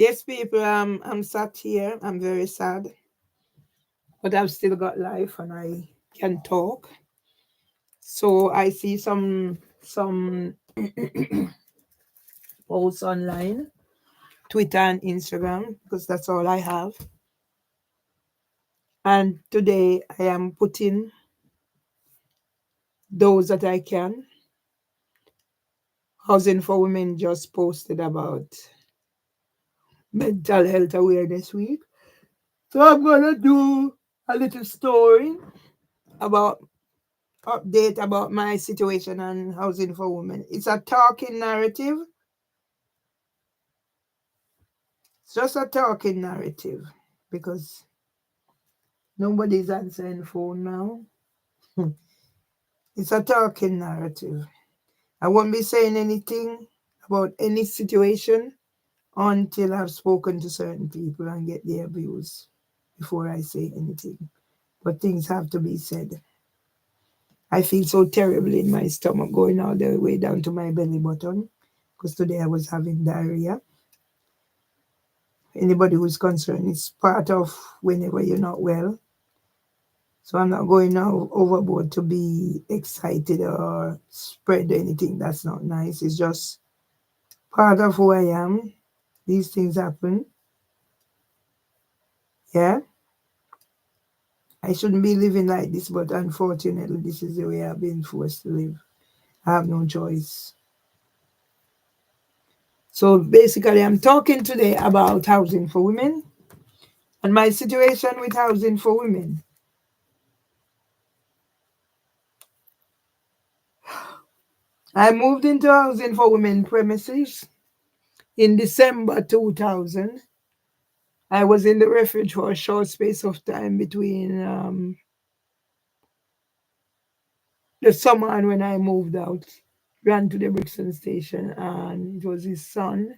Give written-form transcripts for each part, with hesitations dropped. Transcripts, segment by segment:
Yes, people, I'm sat here. I'm very sad, but I've still got life and I can talk. So I see some posts online, Twitter and Instagram, because that's all I have. And today I am putting those that I can. Housing for Women just posted about Mental Health Awareness Week. So I'm gonna do a little story about update about my situation and housing for women. It's a talking narrative. It's just a talking narrative because nobody's answering phone now. It's a talking narrative. I won't be saying anything about any situation until I've spoken to certain people and get their views before I say anything. But things have to be said. I feel so terribly in my stomach going all the way down to my belly button because today I was having diarrhea. Anybody who's concerned, it's part of whenever you're not well. So I'm not going now overboard to be excited or spread anything that's not nice. It's just part of who I am. These things happen. Yeah. I shouldn't be living like this, but unfortunately, this is the way I've been forced to live. I have no choice. So basically, I'm talking today about housing for women and my situation with housing for women. I moved into housing for women premises in December 2000. I was in the refuge for a short space of time between the summer and when I moved out. Ran to the Brixton station, and it was his son.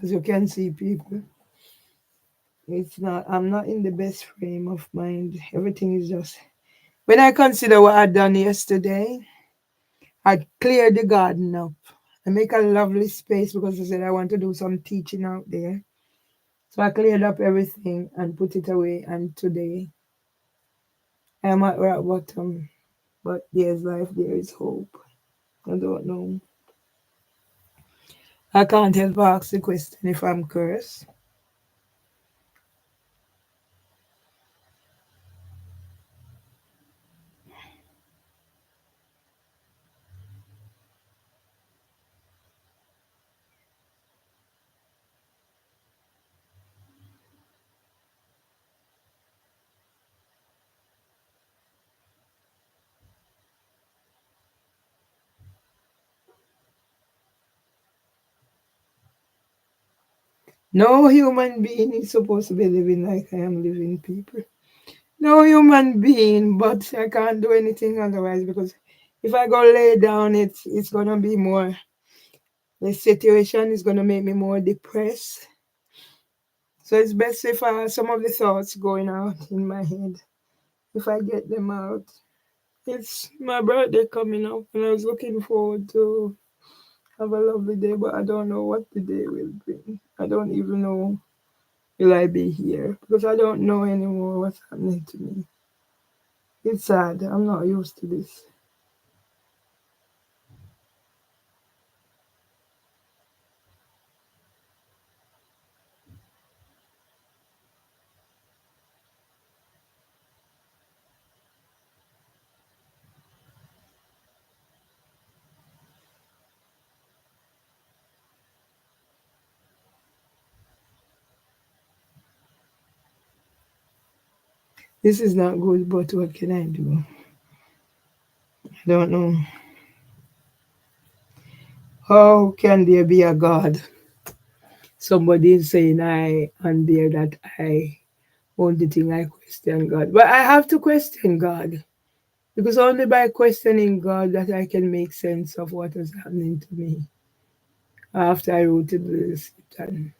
As you can see, people, I'm not in the best frame of mind. Everything is just, when I consider what I'd done yesterday, I cleared the garden up. I make a lovely space because I said I want to do some teaching out there. So I cleared up everything and put it away. And today I am at rock bottom. But there's life, there is hope. I don't know. I can't help but ask the question if I'm cursed. No human being is supposed to be living like I am living, people. No human being, but I can't do anything otherwise because if I go lay down, it's gonna be more. The situation is gonna make me more depressed. So it's best if some of the thoughts going out in my head, if I get them out. It's my birthday coming up, and I was looking forward to have a lovely day, but I don't know what the day will bring. I don't even know will I be here because I don't know anymore what's happening to me. It's sad. I'm not used to this. This is not good, but what can I do? I don't know. How can there be a God? Somebody is saying I on there that I only thing I question God. But I have to question God because only by questioning God that I can make sense of what is happening to me after I rooted the receipt. And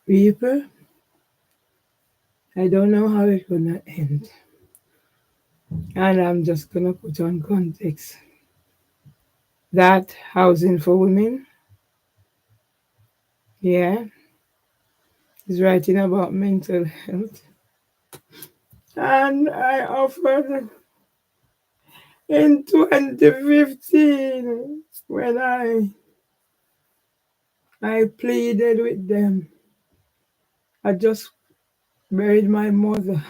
People, I don't know how it's gonna end. And I'm just gonna put on context that housing for women, yeah, is writing about mental health. And I offered in 2015 when I pleaded with them. I just buried my mother.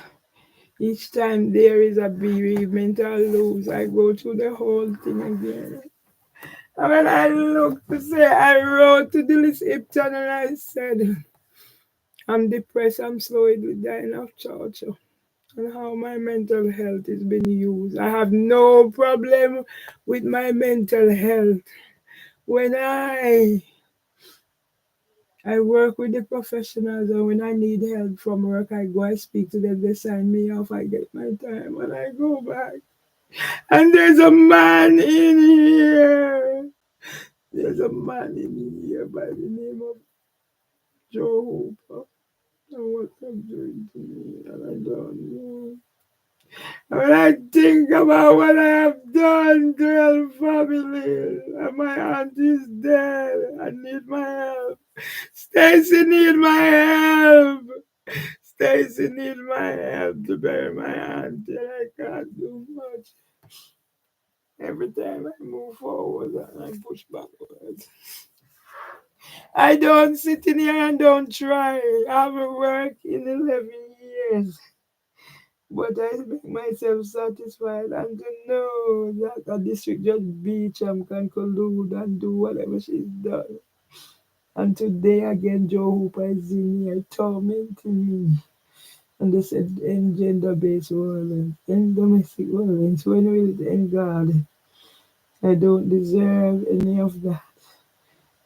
Each time there is a bereavement or lose, I go through the whole thing again. And when I look to say, I wrote to Dillis Ipton and I said, I'm depressed, I'm slowly dying of torture. And how my mental health is being used. I have no problem with my mental health. When I work with the professionals, and when I need help from work, I go, I speak to them, they sign me off, I get my time, and I go back. And there's a man in here. There's a man in here by the name of Joe Hooper. And what I'm doing to me, and I don't know. When I think about what I have done to her family, and my aunt is dead, I need my help. Stacy need my help. Stacy need my help to bury my aunt, and I can't do much. Every time I move forward and I push backwards. I don't sit in here and don't try. I haven't worked in 11 years. But I make myself satisfied and to know that a district judge Beecham can collude and do whatever she's done. And today again, Joe Hooper is in here tormenting me. And they said end gender-based violence, end domestic violence. When will it end, God? I don't deserve any of that.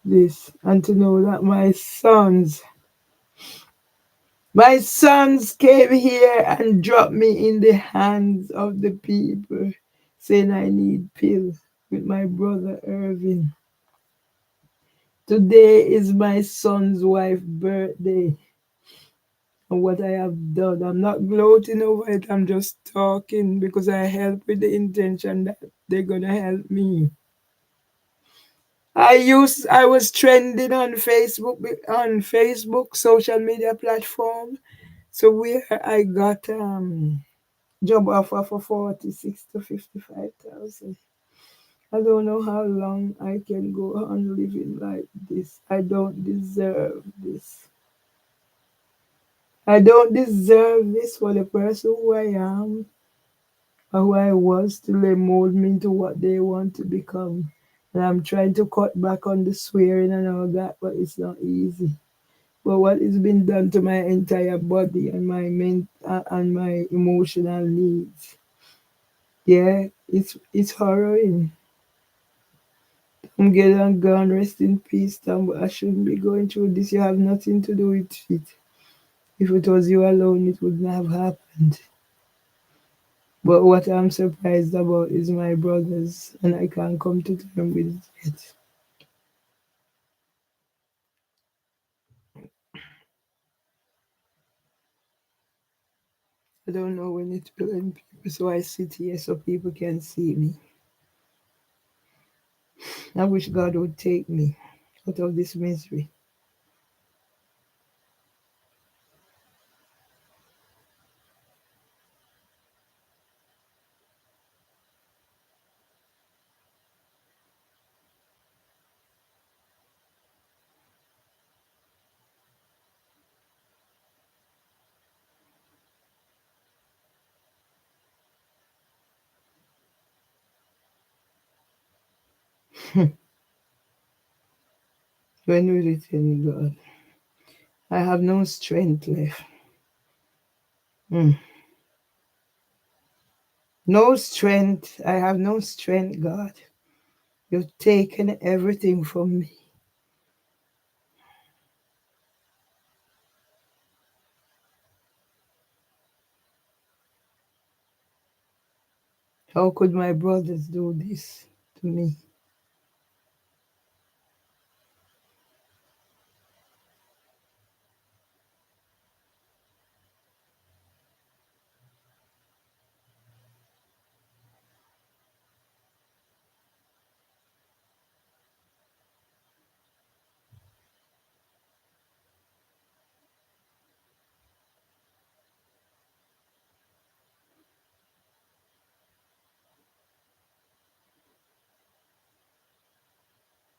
This and to know that my sons came here and dropped me in the hands of the people, saying I need pills with my brother Irving. Today is my son's wife's birthday. And what I have done, I'm not gloating over it, I'm just talking because I help with the intention that they're gonna help me. I was trending on Facebook social media platform. So where I got job offer for 46 to 55,000. I don't know how long I can go on living like this. I don't deserve this. I don't deserve this for the person who I am or who I was till they mold me into what they want to become. And I'm trying to cut back on the swearing and all that, but it's not easy. But what has been done to my entire body and and my emotional needs, yeah, it's harrowing. I'm getting gone, rest in peace, Tom, but I shouldn't be going through this. You have nothing to do with it. If it was you alone, it wouldn't have happened. But what I'm surprised about is my brothers, and I can't come to terms with it yet. I don't know when it will end, people, so I sit here so people can see me. I wish God would take me out of this misery. When will it end, God? I have no strength left. Mm. No strength. I have no strength, God. You've taken everything from me. How could my brothers do this to me?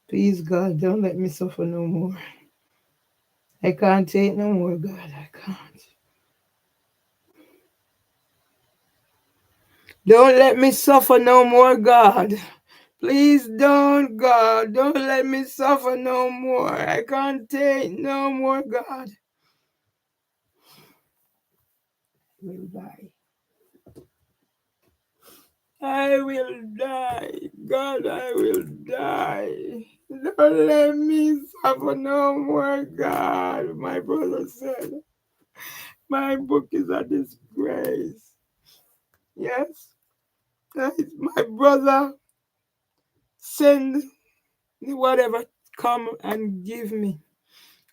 Please, God, don't let me suffer no more. I can't take no more, God. I can't. Don't let me suffer no more, God. Please don't, God. Don't let me suffer no more. I can't take no more, God. I will die. I will die. God, I will die. Don't let me suffer no more, God. My brother said, my book is a disgrace. Yes, my brother send whatever come and give me.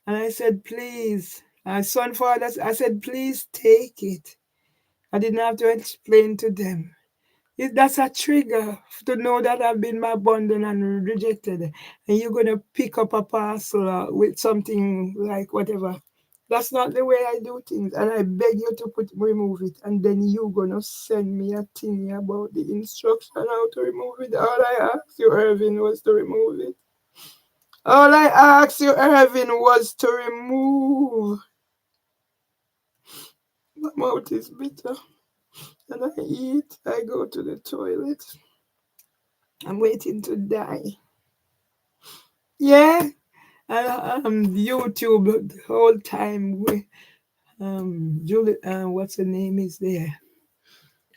And I said, please. My son father, I said, please take it. I didn't have to explain to them. That's a trigger to know that I've been abandoned and rejected. And you're going to pick up a parcel with something like whatever. That's not the way I do things. And I beg you to remove it. And then you're going to send me a thing about the instruction how to remove it. All I asked you, Irvin, was to remove it. All I asked you, Irvin, was to remove. My mouth is bitter. And I eat. I go to the toilet. I'm waiting to die. Yeah. YouTube the whole time with Julie, what's her name is there.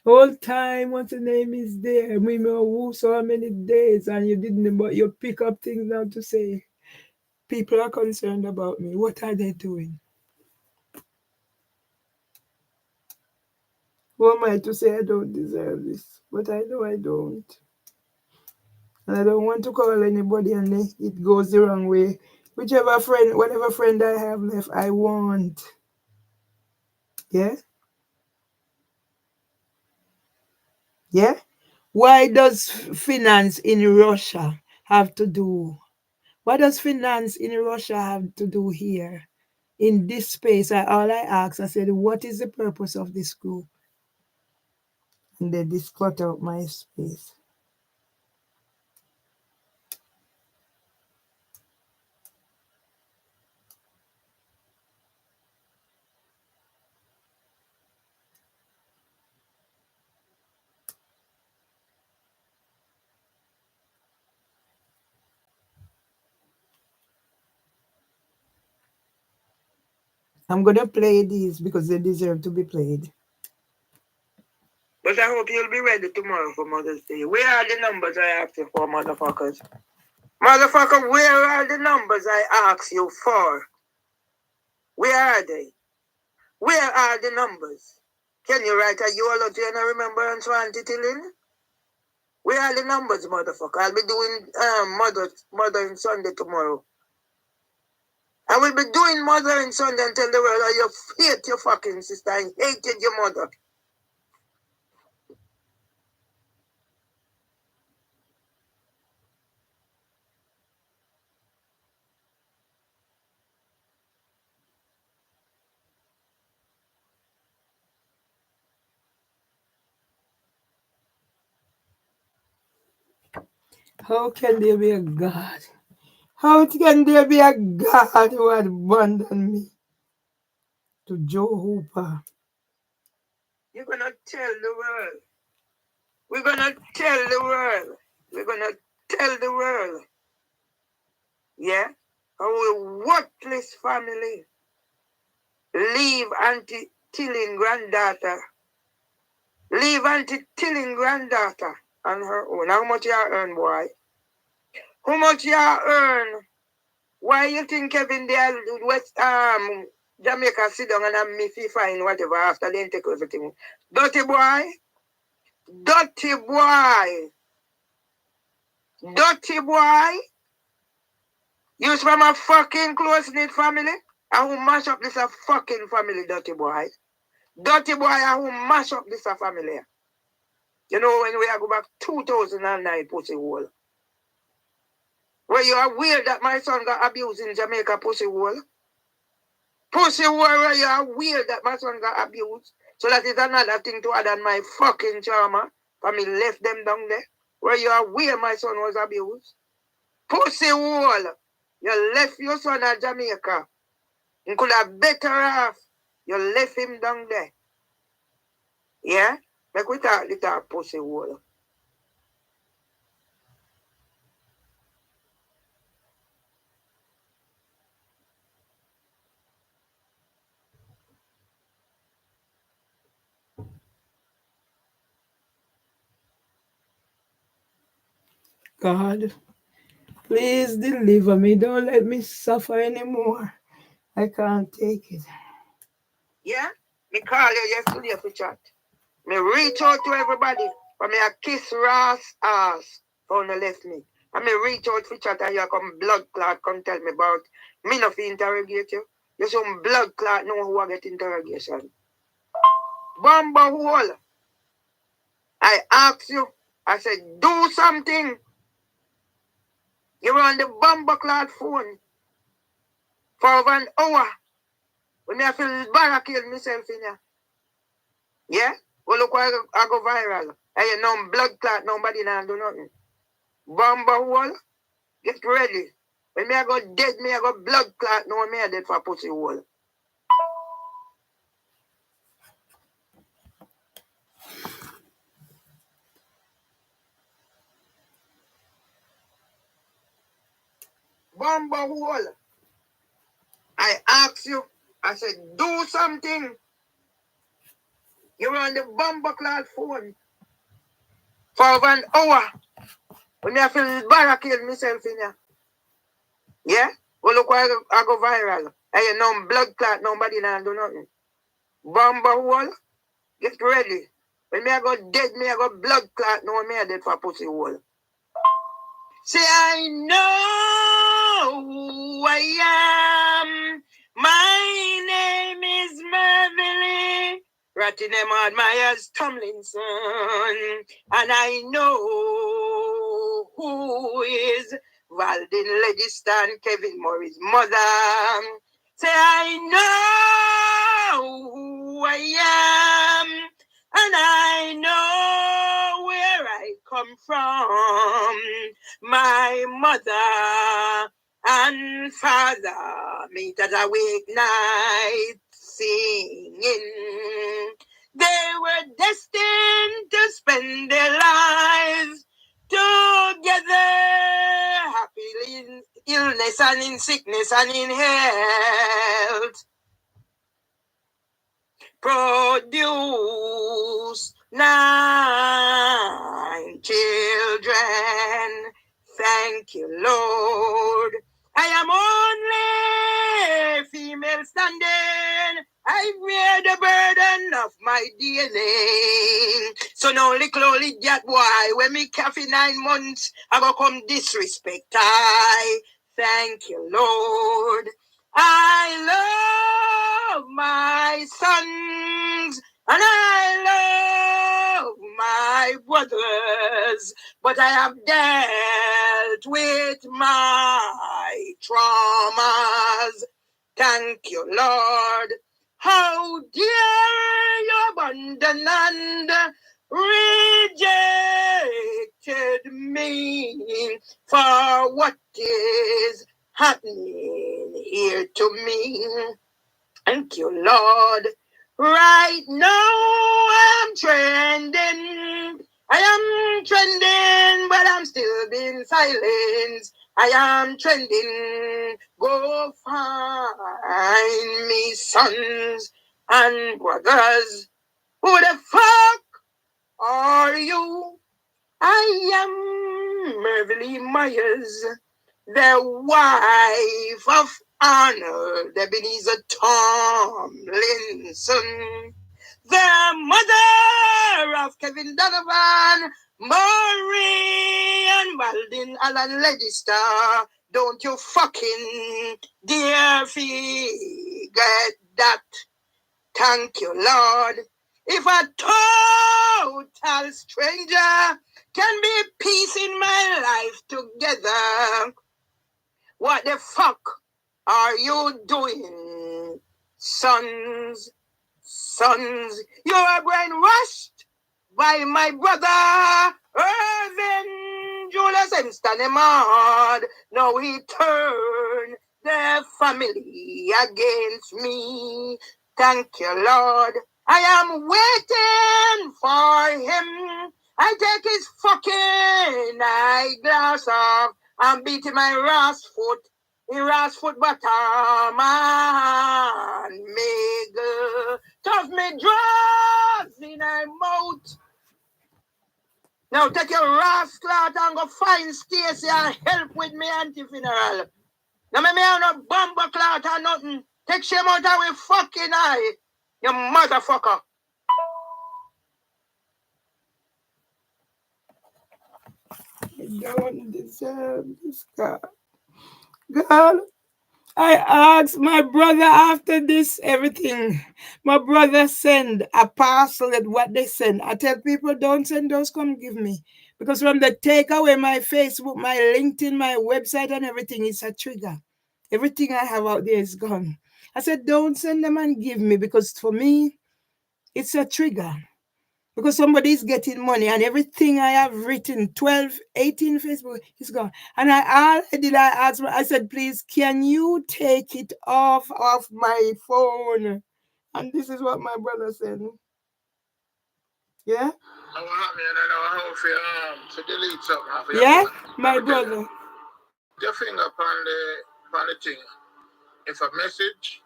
Whole time, what's her name is there. We know who so many days and you didn't, but you pick up things now to say. People are concerned about me. What are they doing? Who am I to say I don't deserve this? But I know I don't. And I don't want to call anybody and it goes the wrong way. Whichever friend, whatever friend I have left, I want. Yeah? Yeah? Why does finance in Russia have to do? What does finance in Russia have to do here? In this space, all I asked, I said, what is the purpose of this group? And they just cut out my space. I'm going to play these because they deserve to be played. But I hope you'll be ready tomorrow for Mother's Day. Where are the numbers I asked you for, motherfuckers? Motherfucker, where are the numbers I asked you for? Where are they? Where are the numbers? Can you write a eulogy and a remembrance for Auntie Tilling? Where are the numbers, motherfucker? I'll be doing Mother and Sunday tomorrow. I will be doing Mother and Sunday and tell the world how you hate your fucking sister and hated your mother. How can there be a God? How can there be a God who had abandoned me to Joe Hooper? You're going to tell the world. We're going to tell the world. We're going to tell the world. Yeah? Our worthless family leave Auntie Tilling granddaughter. Leave Auntie Tilling granddaughter on her own. How much you earn, boy? How much you earn? Why you think Kevin there West Jamaica sit down and have me fine whatever after they take everything? Dirty boy. Dirty boy. Dirty boy. You from a fucking close-knit family? I will mash up this a fucking family, dirty boy. Dirty boy, I will mash up this a family. You know when we go back 2009 pussy hole. Where you are weird that my son got abused in Jamaica pussy hole. Pussy hole where you are weird that my son got abused. So that is another thing to add on my fucking trauma. For me left them down there. Where you are weird my son was abused. Pussy hole. You left your son at Jamaica. You could have better off. You left him down there. Yeah? Make we talk little pussy hole. God, please deliver me. Don't let me suffer anymore. I can't take it. Yeah? Me call you yesterday for chat. Me reach out to everybody. But me a kiss Ross ass. For no left me. And me reach out for chat and you come blood clot come tell me about me not interrogate you. You some blood clot know who I get interrogation. Bumba hole. I ask you. I said do something. You're on the bumba clot phone for over an hour. When I feel barricade myself in here. Yeah? Well, look why I go viral. And you know blood clot, nobody now do nothing. Bumba hole, get ready. When me I go dead, me I go blood clot, no me I dead for pussy hole. Bumba hole. I ask you, I said, do something. You're on the bumba clot phone for over an hour. When me I feel barricade myself in here. Yeah? Well, look why I go viral. And you know blood clot, nobody now do nothing. Bumba hole, get ready. When me I go dead, me I go blood clot, no me I dead for pussy hole. Say I know who I am. My name is Mervily. Rattingham Myers Tomlinson. And I know who is Valdin Legistan, Kevin Morris' mother. Say I know who I am. And I know where I come from. My mother and father meet at a weeknight singing. They were destined to spend their lives together, happily in illness and in sickness and in health. Produce 9 children. Thank you, Lord. I am only female standing. I bear the burden of my DNA. So now little only that boy, when me coffee 9 months, I go come disrespect. I thank you, Lord. I love my sons and I love my brothers, but I have dealt with my traumas. Thank you, Lord. How dare you abandon and rejected me for what is happening here to me. Thank you, Lord. Right now I'm trending. I am trending, but I'm still being silenced. I am trending. Go find me sons and brothers. Who the fuck are you? I am Mervily Myers, the wife of Arnold Ebenezer Tomlinson, the mother of Kevin Donovan, Maureen and Waldin Alan Legister. Don't you fucking dare forget that. Thank you, Lord. If a total stranger can be piecing my life together, what the fuck are you doing, sons? Sons, you are brainwashed by my brother Irvin Jr. rulers them stand him hard. Now he turn the family against me. Thank you, Lord. I am waiting for him. I take his fucking eyeglass off and beat him my ras foot. In ras foot bottom and make tough me drugs in my mouth. Now take your rascal out and go find Stacy and help with me anti-funeral. Now me have no bomber clout or nothing. Take shame out of my fucking eye. You motherfucker. I don't deserve this, God. God, I asked my brother after this everything. My brother send a parcel at what they send. I tell people don't send those, come give me. Because from the take away my Facebook, my LinkedIn, my website and everything is a trigger. Everything I have out there is gone. I said don't send them and give me because for me it's a trigger. Because somebody is getting money and everything I have written 12, 18 Facebook is gone. And I asked, I said, please, can you take it off my phone? And this is what my brother said. Yeah? I want me and I know how to delete something off your Yeah? phone. My brother. Put your finger upon the thing. If a message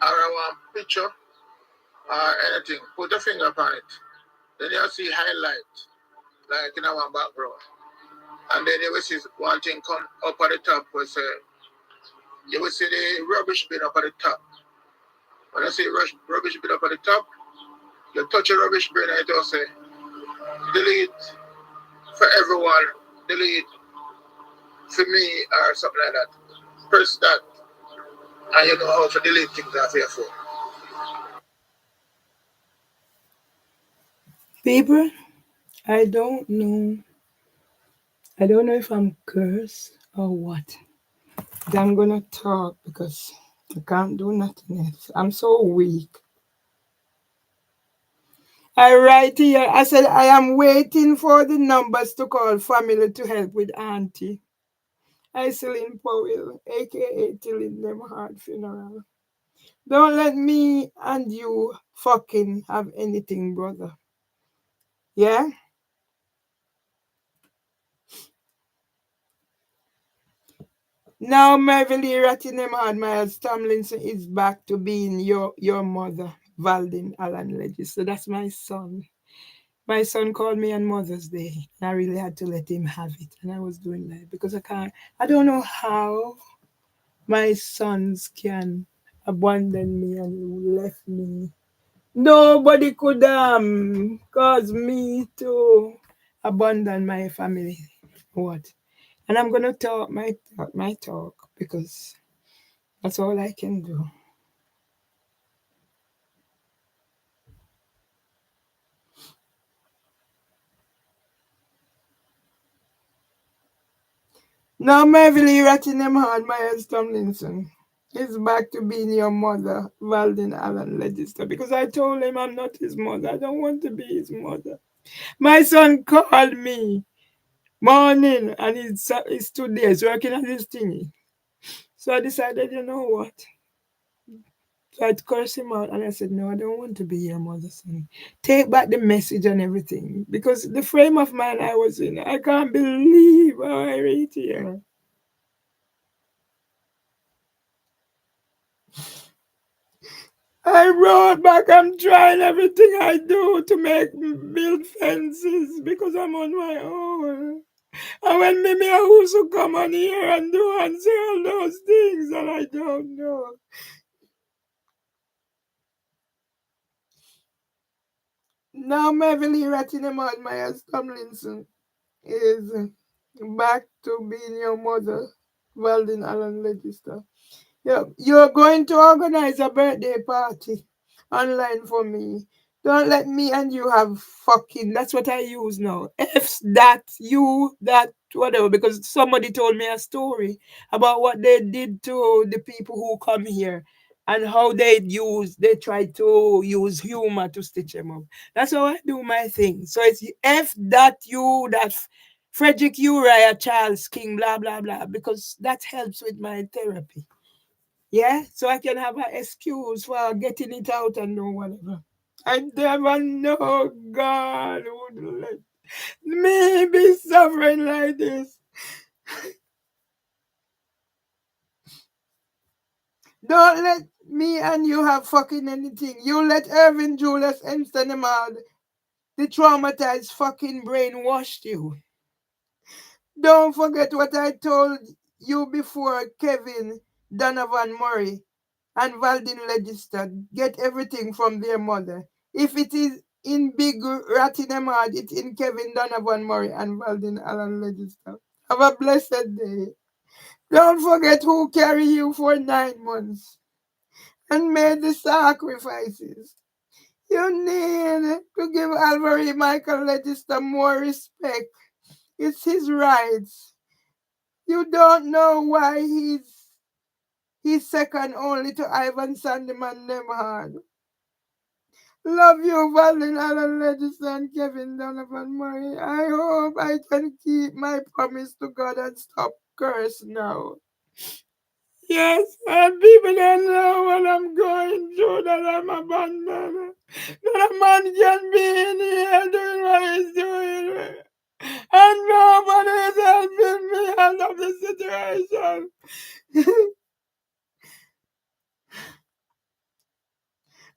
or I want picture or anything, put your finger upon it. Then you'll see highlight, like in our background. And then you will see one thing come up at the top where say, you will see the rubbish bin up at the top. When I say rubbish bin up at the top, you touch the rubbish bin and it will say, delete for everyone, delete for me or something like that. Press that and you know how to delete things off your phone. People, I don't know. I don't know if I'm cursed or what. But I'm gonna talk because I can't do nothing else. I'm so weak. I write here, I said, I am waiting for the numbers to call family to help with auntie. Iselin Powell, aka Tilling Them Hard Funeral. Don't let me and you fucking have anything, brother. Yeah? Now Mervily Rattingham Hard Miles Tomlinson is back to being your mother, Valdin Alan Legis. So that's my son. My son called me on Mother's Day, and I really had to let him have it. And I was doing that because I don't know how my sons can abandon me and left me. Nobody could cause me to abandon my family. What? And I'm gonna talk my talk because that's all I can do. Now, Mervily Rattingham Hard, Myers Tomlinson is back to being your mother, Valdin Allen Legister, because I told him I'm not his mother. I don't want to be his mother. My son called me morning and he's 2 days working on this thingy. So I decided, you know what? So I cursed him out and I said, no, I don't want to be your mother, son. Take back the message and everything. Because the frame of mind I was in, I can't believe how I read here. I wrote back, I'm trying everything I do to make build fences because I'm on my own. And when Mimi Ahusu come on here and do and say all those things and I don't know. Now Mervily Rattingham Myers Tomlinson is back to being your mother, Valdin Allen Legister. You're going to organize a birthday party online for me. Don't let me and you have fucking. That's what I use now. F's that, you, that, whatever. Because somebody told me a story about what they did to the people who come here and how they try to use humor to stitch them up. That's how I do my thing. So it's F that, you, that. Frederick Uriah, Charles King, blah, blah, blah, because that helps with my therapy. Yeah, so I can have an excuse for getting it out and do whatever. I never know God would let me be suffering like this. Don't let me and you have fucking anything. You let Irvin Julius Amsterdam, the traumatized fucking brain washed you. Don't forget what I told you before, Kevin, Donovan Murray, and Valdin Legister. Get everything from their mother. If it is in Big Rattinamad, it's in Kevin Donovan Murray and Valdin Alan Legister. Have a blessed day. Don't forget who carried you for 9 months and made the sacrifices. You need to give Alvary Michael Legister more respect. It's his rights. You don't know why he's second only to Ivan Sandeman Nemhard. Love you, Valen Alan Legister and Kevin Donovan Murray. I hope I can keep my promise to God and stop curse now. Yes, and people don't know what I'm going through, that I'm abandoned. That a man can be in here doing what he's doing. And nobody is helping me out of the situation.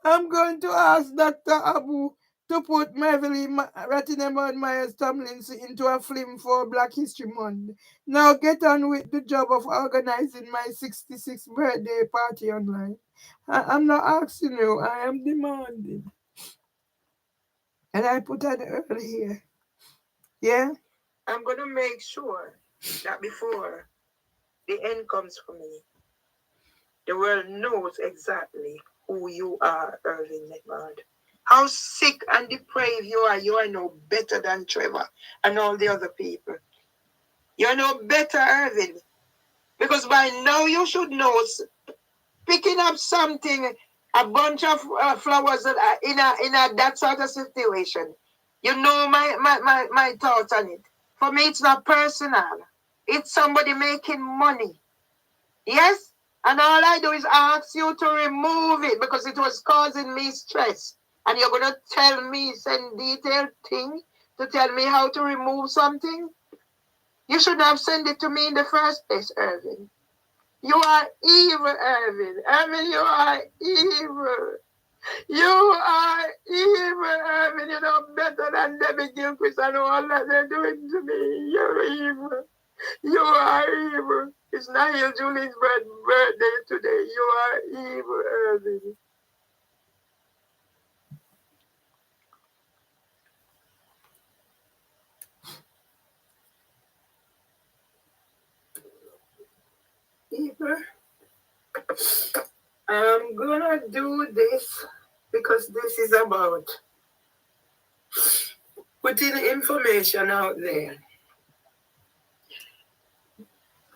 I'm going to ask Dr. Abu to put Merville Rattinamon Myers Tomlinson into a film for Black History Month. Now get on with the job of organizing my 66th birthday party online. I'm not asking you, I am demanding. And I put an earl here. Yeah? I'm going to make sure that before the end comes for me, the world knows exactly who you are, Irving McMahon. How sick and depraved you are no better than Trevor and all the other people. You're no better, Irving. Because by now you should know, picking up something, a bunch of flowers that are in a that sort of situation. You know my thoughts on it. For me, it's not personal. It's somebody making money. Yes? And all I do is ask you to remove it because it was causing me stress. And you're going to tell me, send detailed thing to tell me how to remove something? You should have sent it to me in the first place, Irvin. You are evil, Irvin. Irvin, you are evil. You are evil, Irvin. You know better than Debbie Gilchrist and all that they're doing to me. You're evil. You are evil. It's Nigel Julie's birthday today. You are evil, Irvin. Evil. I'm gonna do this because this is about putting information out there.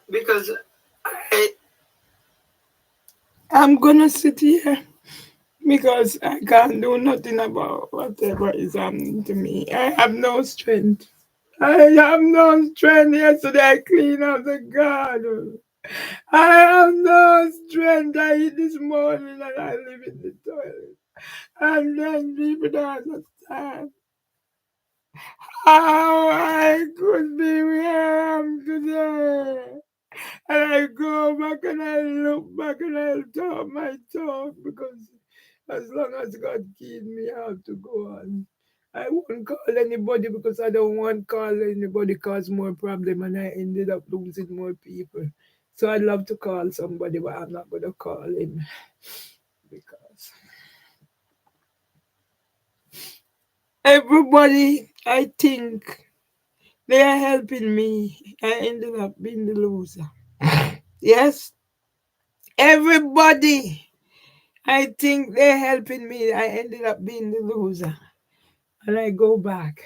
Because I'm gonna sit here because I can't do nothing about whatever is happening to me. I have no strength. I have no strength. Yesterday I cleaned out the garden. I have no strength. I eat this morning and I live in the toilet. And then people don't understand how I could be where I am today. And I go back and I look back and I talk my talk because as long as God keeps me, I have to go on. I won't call anybody because I don't want to call anybody cause more problem and I ended up losing more people. So I'd love to call somebody, but I'm not going to call him because everybody, I think they are helping me. I ended up being the loser. Yes, everybody. I think they're helping me. I ended up being the loser. And I go back.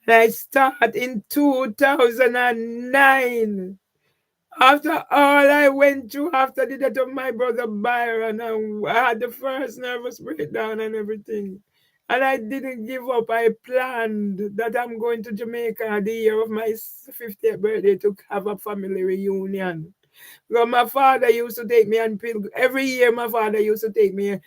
And I start in 2009. After all I went through after the death of my brother Byron, I had the first nervous breakdown and everything. And I didn't give up. I planned that I'm going to Jamaica the year of my 50th birthday to have a family reunion. Well, my father used to take me on pilgrim. Every year, my father used to take me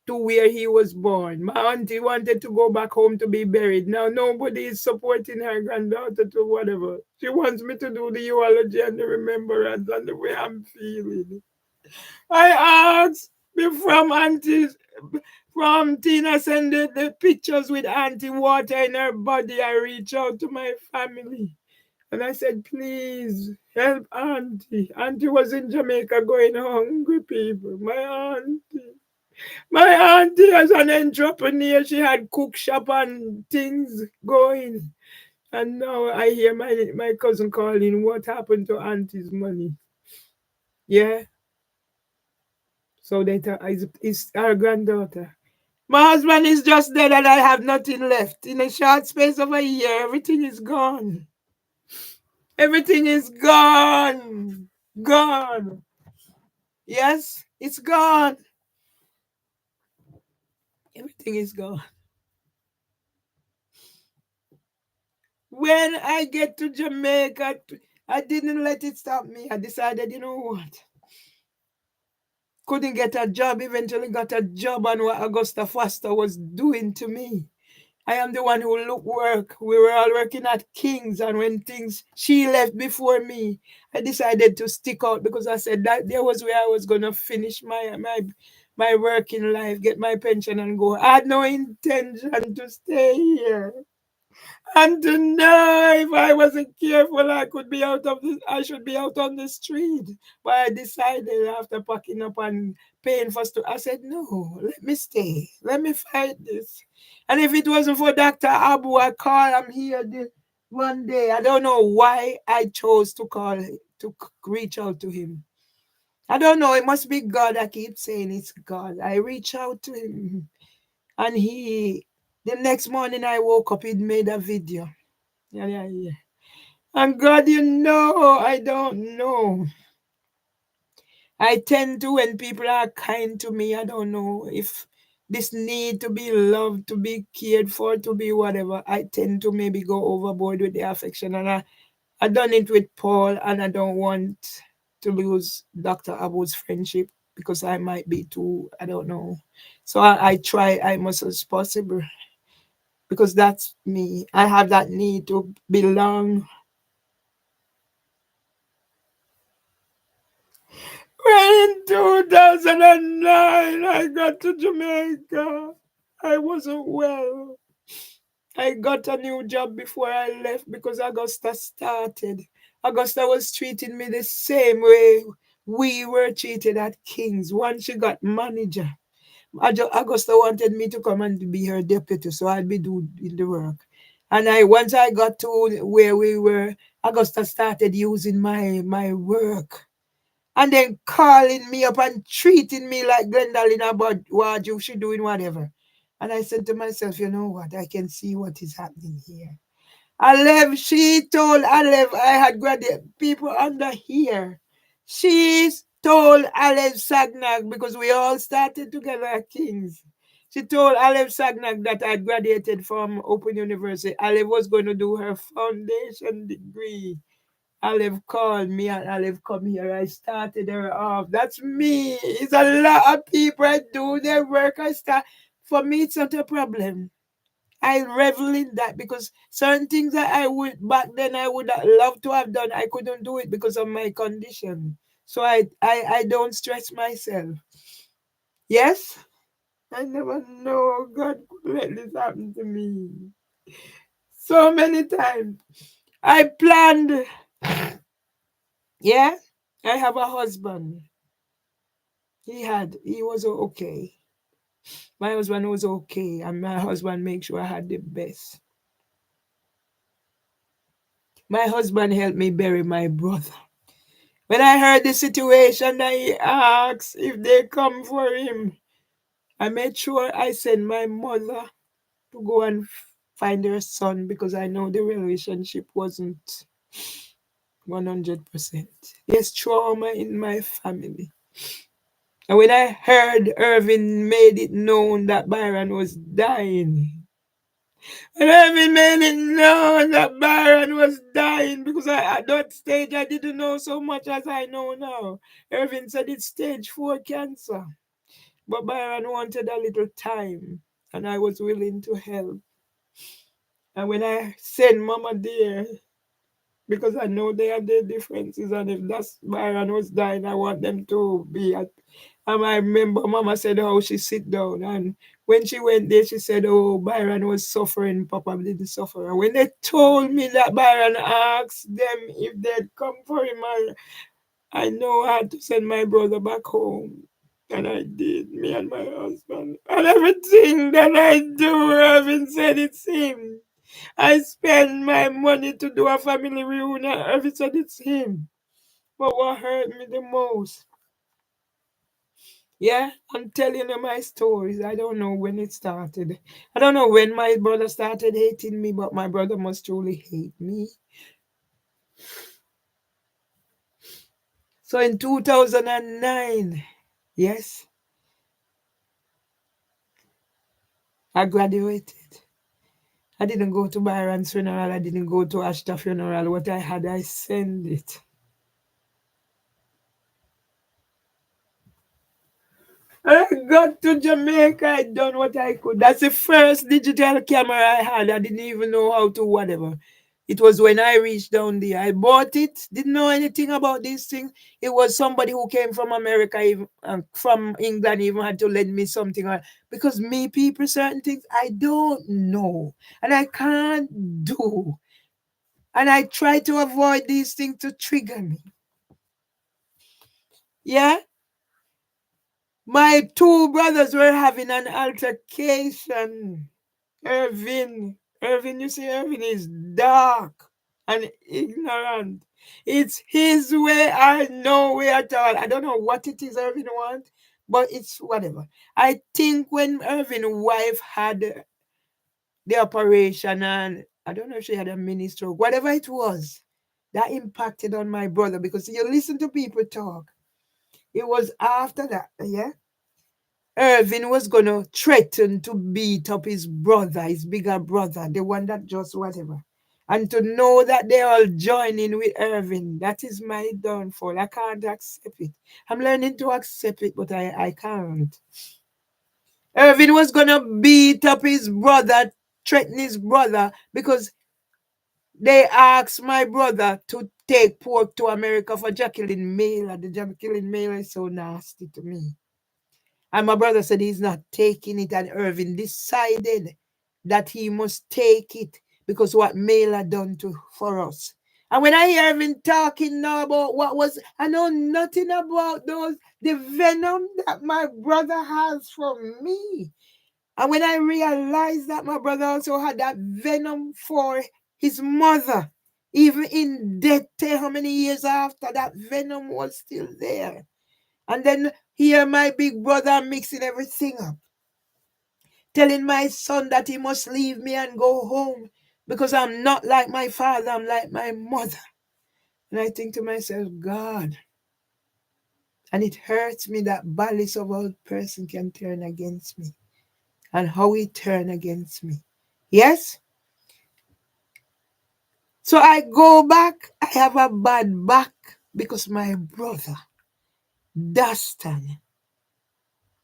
to where he was born. My auntie wanted to go back home to be buried. Now nobody is supporting her granddaughter to whatever. She wants me to do the eulogy and the remembrance and the way I'm feeling. I asked me from aunties, from Tina send the pictures with auntie water in her body. I reach out to my family. And I said, please help auntie. Auntie was in Jamaica going hungry people. My auntie. My auntie as an entrepreneur, she had cook shop and things going. And now I hear my cousin calling, what happened to auntie's money? Yeah. So that is our granddaughter. My husband is just dead and I have nothing left. In a short space of a year, everything is gone. Everything is gone. Gone. Yes, it's gone. Everything is gone. When I get to Jamaica, I didn't let it stop me. I decided, you know what? Couldn't get a job, eventually got a job on what Augusta Foster was doing to me. I am the one who look work. We were all working at King's, and when things she left before me, I decided to stick out because I said that there was where I was gonna finish my working life, get my pension and go. I had no intention to stay here. And to know if I wasn't careful, I should be out on the street. But I decided after packing up and paying for stuff, I said, no, let me stay. Let me fight this. And if it wasn't for Dr. Abu, I call him here one day. I don't know why I chose to reach out to him. I don't know. It must be God. I keep saying it's God. I reach out to him. And the next morning I woke up, he'd made a video. Yeah, yeah, yeah. And God, I don't know. I tend to, when people are kind to me, I don't know if this need to be loved, to be cared for, to be whatever, I tend to maybe go overboard with the affection. And I done it with Paul, and I don't want to lose Dr. Abu's friendship because I might be too, I don't know. So I try as much as possible because that's me. I have that need to belong. When in 2009 I got to Jamaica, I wasn't well. I got a new job before I left because Augusta started. Augusta was treating me the same way we were treated at King's. Once she got manager, Augusta wanted me to come and be her deputy, so I'd be doing the work. And once I got to where we were, Augusta started using my work and then calling me up and treating me like Gwendolyn about what you should doing whatever. And I said to myself, you know what? I can see what is happening here. She told Alev I had graduate people under here. She told Alev Sagnac, because we all started together at King's. She told Alev Sagnac that I graduated from Open University. Alev was going to do her foundation degree. Olive called me and Olive come here. I started her off. That's me. It's a lot of people I do their work. I start. For me, it's not a problem. I revel in that because certain things that I would back then I would love to have done. I couldn't do it because of my condition. So I don't stress myself. Yes? I never know God could let this happen to me. So many times. I planned. Yeah? I have a husband. He was okay. My husband was okay, and my husband made sure I had the best. My husband helped me bury my brother. When I heard the situation that he asked if they come for him, I made sure I sent my mother to go and find her son because I know the relationship wasn't 100%. There's trauma in my family. And when I heard Irvin made it known that Byron was dying, and Irvin made it known that Byron was dying, because at that stage I didn't know so much as I know now. Irvin said it's stage 4 cancer, but Byron wanted a little time, and I was willing to help. And when I sent Mama there, because I know they have their differences, and if that's Byron was dying, I want them to be at. And I remember Mama said how she sit down, and when she went there, she said, "Oh, Byron was suffering. Papa didn't suffer." And when they told me that Byron asked them if they'd come for him, I know I had to send my brother back home. And I did, me and my husband. And everything that I do, Irvin said it's him. I spend my money to do a family reunion. Irvin said it's him. But what hurt me the most, yeah, I'm telling you my stories. I don't know when it started. I don't know when my brother started hating me, but my brother must truly hate me. So in 2009, yes, I graduated. I didn't go to Byron's funeral. I didn't go to Ashta funeral. What I had, I sent it. I got to Jamaica. I done what I could. That's the first digital camera I had. I didn't even know how to whatever. It was when I reached down there. I bought it. Didn't know anything about these things. It was somebody who came from America, even from England, even had to lend me something. Because me, people, certain things I don't know and I can't do. And I try to avoid these things to trigger me. Yeah? My two brothers were having an altercation. Irvin, you see, Irvin is dark and ignorant. It's his way, I no way at all. I don't know what it is Irvin wants, but it's whatever. I think when Irvin's wife had the operation, and I don't know if she had a mini stroke, whatever it was, that impacted on my brother, because you listen to people talk. It was after that, yeah. Irvin was gonna threaten to beat up his brother, his bigger brother, the one that just whatever. And to know that they all joining with Irvin, that is my downfall. I can't accept it. I'm learning to accept it, but I can't. Irvin was gonna beat up his brother, threaten his brother, because they asked my brother to take pork to America for Jacqueline Mailer. The Jacqueline Mailer is so nasty to me. And my brother said he's not taking it, and Irvin decided that he must take it because what Mailer done to for us. And when I hear Irvin talking now about what was, I know nothing about those, the venom that my brother has for me. And when I realized that my brother also had that venom for his mother, even in death, how many years after, that venom was still there. And then here my big brother mixing everything up, telling my son that he must leave me and go home because I'm not like my father, I'm like my mother. And I think to myself, God, and it hurts me that malice of a person can turn against me and how he turned against me. Yes? So I go back, I have a bad back because my brother, Dastan,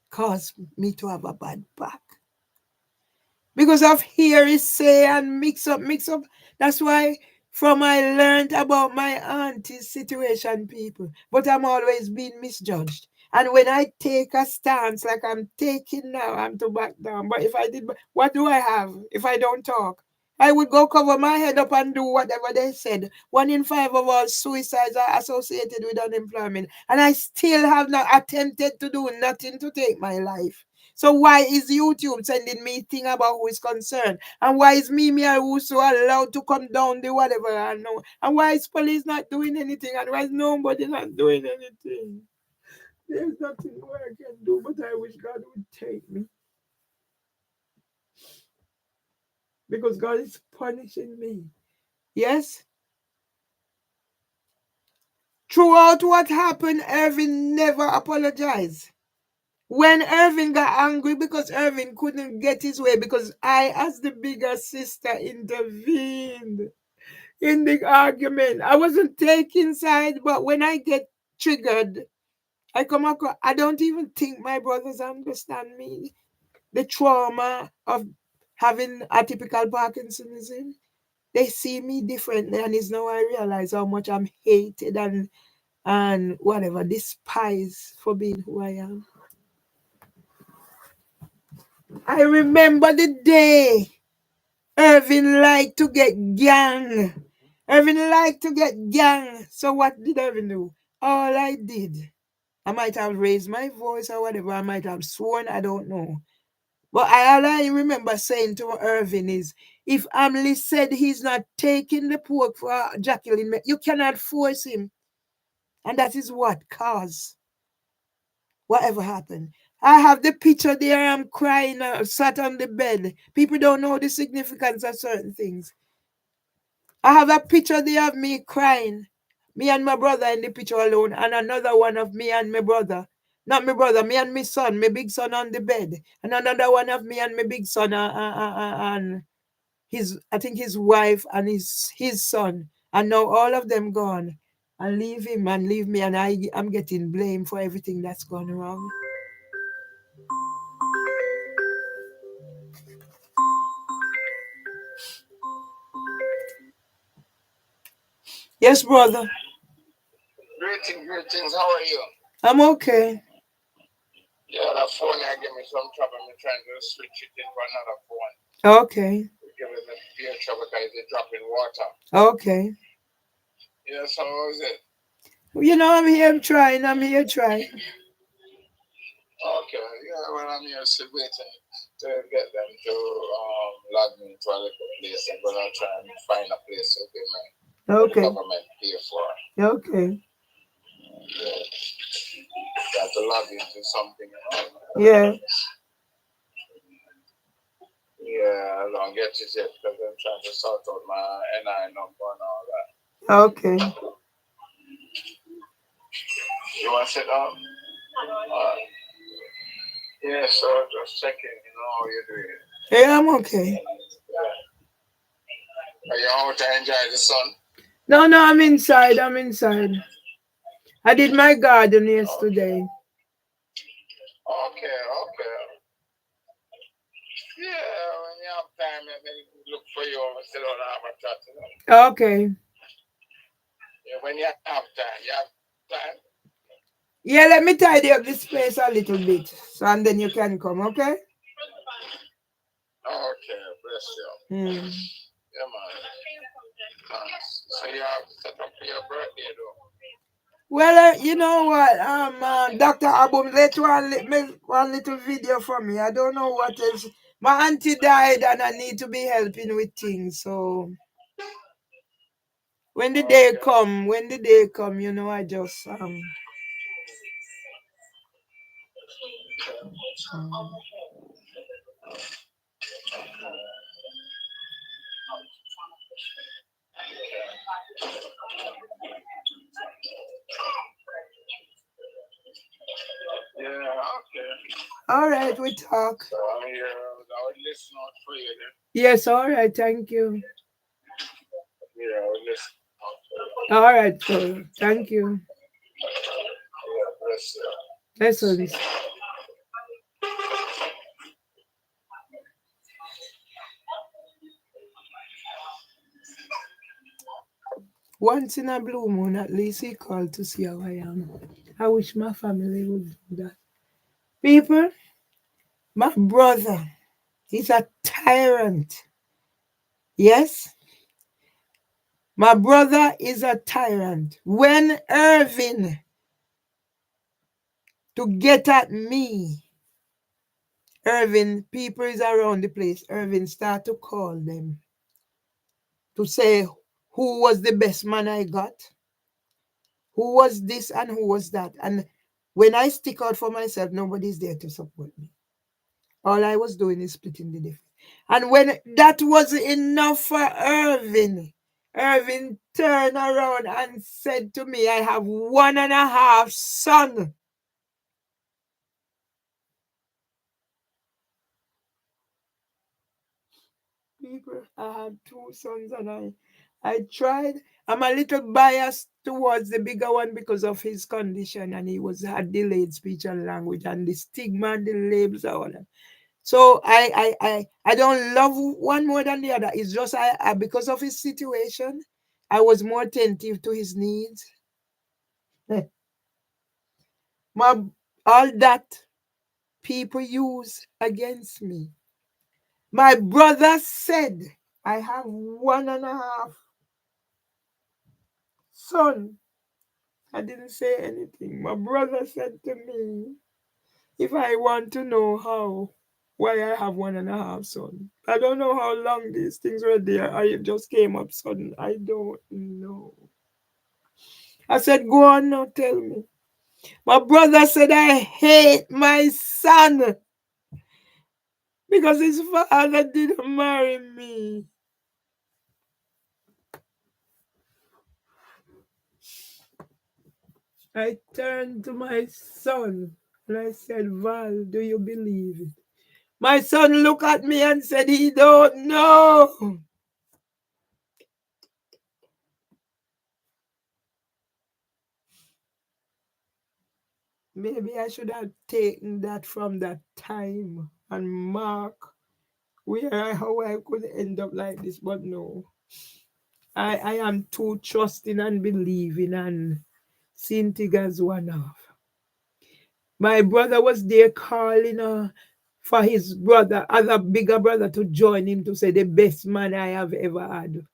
caused me to have a bad back. Because of hear it say and mix up, mix up. That's why from I learned about my auntie's situation, people. But I'm always being misjudged. And when I take a stance like I'm taking now, I'm to back down. But if I did, what do I have if I don't talk? I would go cover my head up and do whatever they said. 1 in 5 of all suicides are associated with unemployment. And I still have not attempted to do nothing to take my life. So why is YouTube sending me thing about who is concerned? And why is me who so allowed to come down the whatever I know? And why is police not doing anything? And why is nobody not doing anything? There's nothing more I can do, but I wish God would take me. Because God is punishing me. Yes? Throughout what happened, Irvin never apologized. When Irvin got angry because Irvin couldn't get his way because I, as the bigger sister, intervened in the argument. I wasn't taking side, but when I get triggered, I come across, I don't even think my brothers understand me. The trauma of having atypical Parkinsonism, they see me differently, and it's now I realize how much I'm hated and whatever, despised for being who I am. I remember the day Irvin liked to get gang. Irvin liked to get gang. So what did Irvin do? All I did, I might have raised my voice or whatever. I might have sworn. I don't know. But all I remember saying to Irvin is, if Amli said he's not taking the pork for Jacqueline, you cannot force him. And that is what caused whatever happened. I have the picture there. I'm crying, sat on the bed. People don't know the significance of certain things. I have a picture there of me crying. Me and my brother in the picture alone, and another one of me and my brother. Not my brother, me and my son, my big son on the bed. And another one of me and my big son and his, I think his wife and his son. And now all of them gone. And leave him and leave me, and I'm getting blamed for everything that's gone wrong. Yes, brother. Greetings, greetings. How are you? I'm okay. Yeah, that phone I give me some trouble. I'm trying to switch it into another phone. Okay. Give me fear trouble because it's dropping water. Okay. Yeah, so how is it? I'm here trying. I'm here trying. Okay, yeah, well, I'm here still waiting to get them to log me into a little place. I'm gonna try and find a place to get my Okay. government pay for. Okay. Yeah, got to log into something. Yeah. Yeah, I don't get it yet because I'm trying to sort out my NI number and all that. Okay. You want to sit down? Yeah, so just checking, how you're doing. Yeah, I'm okay. Are you out to enjoy the sun? No, no, I'm inside. I'm inside. I did my garden yesterday. Okay, okay. Yeah, when you have time, let me look for you and sit down and have a chat. Okay. Yeah, when you have time, you have time. Yeah, let me tidy up this place a little bit. So and then you can come, okay? Okay, bless you. Yeah, man. So you have to set up for your birthday, though. Well, you know what? Dr. Abum let make one little video for me. I don't know what else. My auntie died and I need to be helping with things. So when the day come, I just Yeah, okay. all right, we talk. So I'm here. I would listen out for you then. Yes, all right, thank you. Yeah, I would listen out for you. All right, so thank you. Yeah, bless you. Lessons. Once in a blue moon, at least he called to see how I am. I wish my family would do that. People, my brother, he's a tyrant. Yes, my brother is a tyrant. When Irvin to get at me, Irvin, people is around the place. Irvin start to call them to say who was the best man I got, who was this and who was that. And when I stick out for myself, nobody's there to support me. All I was doing is splitting the difference. And when that was enough for Irvin, Irvin turned around and said to me, I have 1.5 son. people. I had two sons, and I tried. I'm a little biased towards the bigger one because of his condition, and he was had delayed speech and language, and the stigma and the labels and all that. So I don't love one more than the other. It's just I because of his situation, I was more attentive to his needs. My all that people use against me. My brother said I have 1.5 son. I didn't say anything. My brother said to me, if I want to know how, why I have 1.5 son. I don't know how long these things were there. I just came up sudden. I don't know. I said, go on now, tell me. My brother said I hate my son because his father didn't marry me. I turned to my son and I said, Val, do you believe it? My son looked at me and said he don't know. Maybe I should have taken that from that time and mark how I could end up like this, but no. I am too trusting and believing and seeing things as one off. My brother was there calling for his brother, other bigger brother, to join him to say the best man I have ever had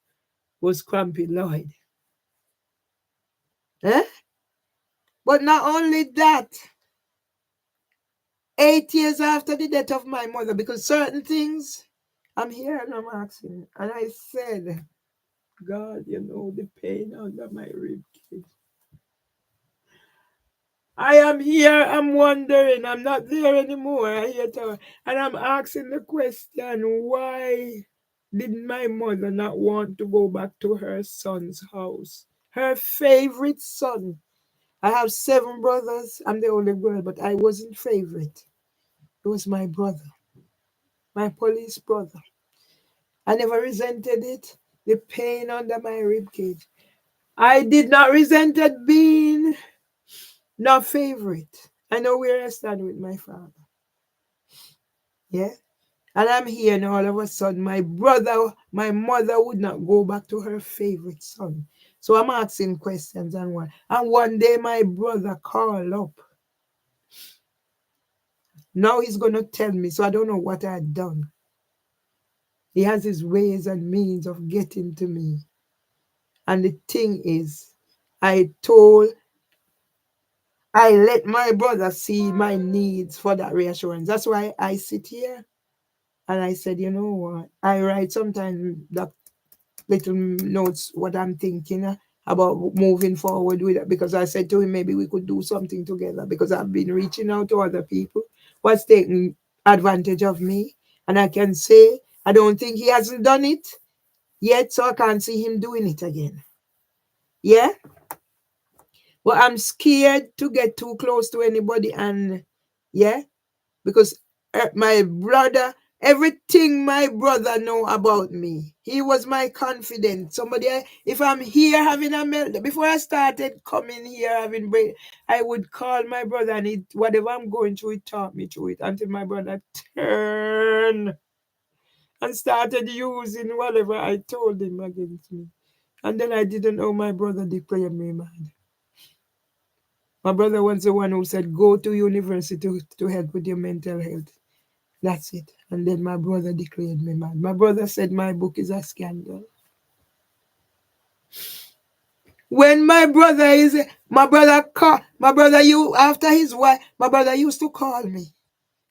was Crampy Lloyd. Eh? But not only that, 8 years after the death of my mother, because certain things, I'm here and I'm asking. And I said, God, you know the pain under my rib cage. I am here, I'm wondering, I'm not there anymore. I hear to, and I'm asking the question, why did my mother not want to go back to her son's house? Her favorite son. I have 7 brothers. I'm the only girl, but I wasn't favorite. It was my brother, my police brother. I never resented it. The pain under my rib cage. I did not resent it being not favorite. I know where I stand with my father. Yeah. And I'm here now all of a sudden. My mother would not go back to her favorite son. So I'm asking questions and one. And one day my brother called up. Now he's gonna tell me. So I don't know what I had done. He has his ways and means of getting to me. And the thing is, I told I let my brother see my needs for that reassurance. That's why I sit here and I said, you know what? I write sometimes that little notes what I'm thinking about moving forward with it because I said to him maybe we could do something together because I've been reaching out to other people what's taking advantage of me and I can say I don't think he hasn't done it yet so I can't see him doing it again. Yeah, but I'm scared to get too close to anybody and yeah because my brother, everything my brother know about me, he was my confidant. Somebody, if I'm here having a meltdown, before I started coming here having break, I would call my brother and whatever I'm going through, he taught me through it until my brother turned and started using whatever I told him against me. And then I didn't know my brother declared me mad. My brother was the one who said, go to university to help with your mental health. That's it. And then my brother declared me mad. My brother said my book is a scandal. When my brother you after his wife, my brother used to call me.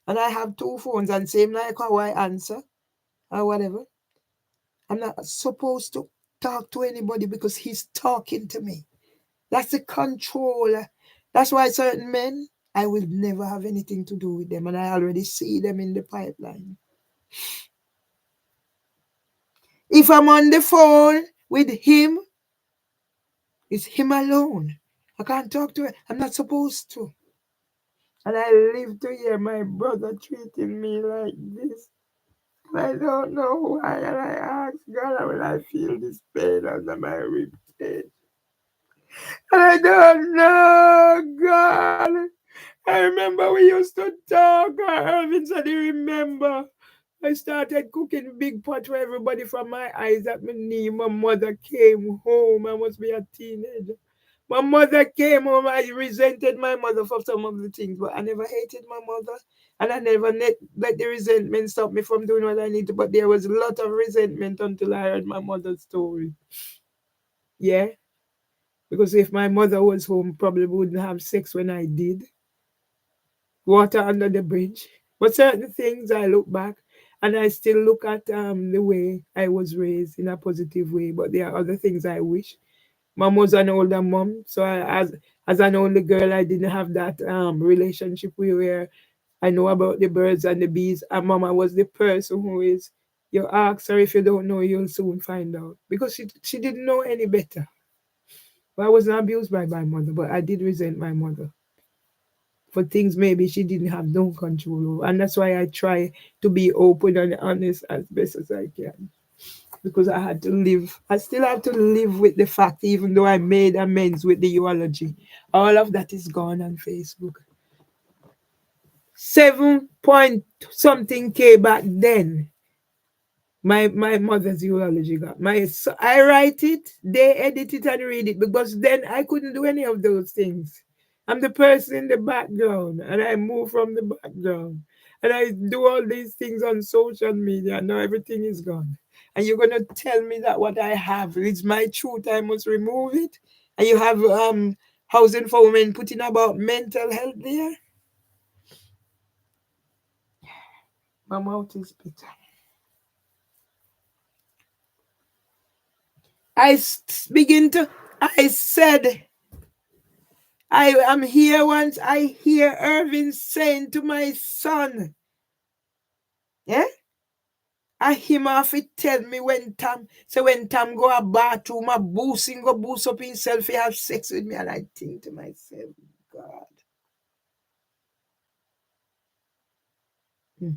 And I have 2 phones and same like how I answer or whatever. I'm not supposed to talk to anybody because he's talking to me. That's the control. That's why certain men, I will never have anything to do with them. And I already see them in the pipeline. If I'm on the phone with him, it's him alone. I can't talk to him. I'm not supposed to. And I live to hear my brother treating me like this. And I don't know why. And I ask God, when I feel this pain under my rib cage. And I don't know, God. I remember we used to talk. Irvin said he remember. I started cooking big pot for everybody from my eyes at my knee. My mother came home. I must be a teenager. My mother came home. I resented my mother for some of the things, but I never hated my mother. And I never let the resentment stop me from doing what I need to. But there was a lot of resentment until I heard my mother's story. Yeah. Because if my mother was home, probably wouldn't have sex when I did. Water under the bridge. But certain things I look back and I still look at the way I was raised in a positive way. But there are other things I wish. Mom was an older mom, so as an only girl, I didn't have that relationship where I know about the birds and the bees. And Mama was the person who is you ask her if you don't know, you'll soon find out because she didn't know any better. But I wasn't abused by my mother, but I did resent my mother for things maybe she didn't have no control over. And that's why I try to be open and honest as best as I can. Because I had to live, I still have to live with the fact, even though I made amends with the eulogy. All of that is gone on Facebook. 7 point something K back then. My mother's eulogy got my so I write it, they edit it and read it because then I couldn't do any of those things. I'm the person in the background and I move from the background and I do all these things on social media. Now everything is gone. And you're gonna tell me that what I have is my truth, I must remove it. And you have housing for women putting about mental health there. My mouth is bitter. Begin to I said I am here once I hear Irvin saying to my son, yeah? I him off it tell me when Tam go a bathroom, a boosting go boost up himself, he have sex with me, and I think to myself, God. Hmm.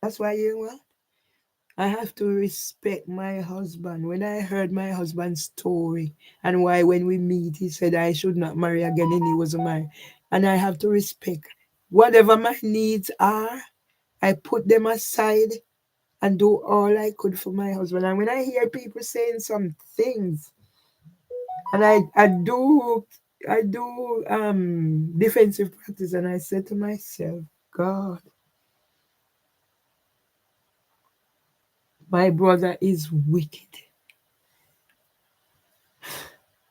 That's why you know what? I have to respect my husband. When I heard my husband's story and why when we meet he said I should not marry again and he was married. And I have to respect whatever my needs are, I put them aside and do all I could for my husband. And when I hear people saying some things, and I do defensive practice, and I said to myself, God, my brother is wicked.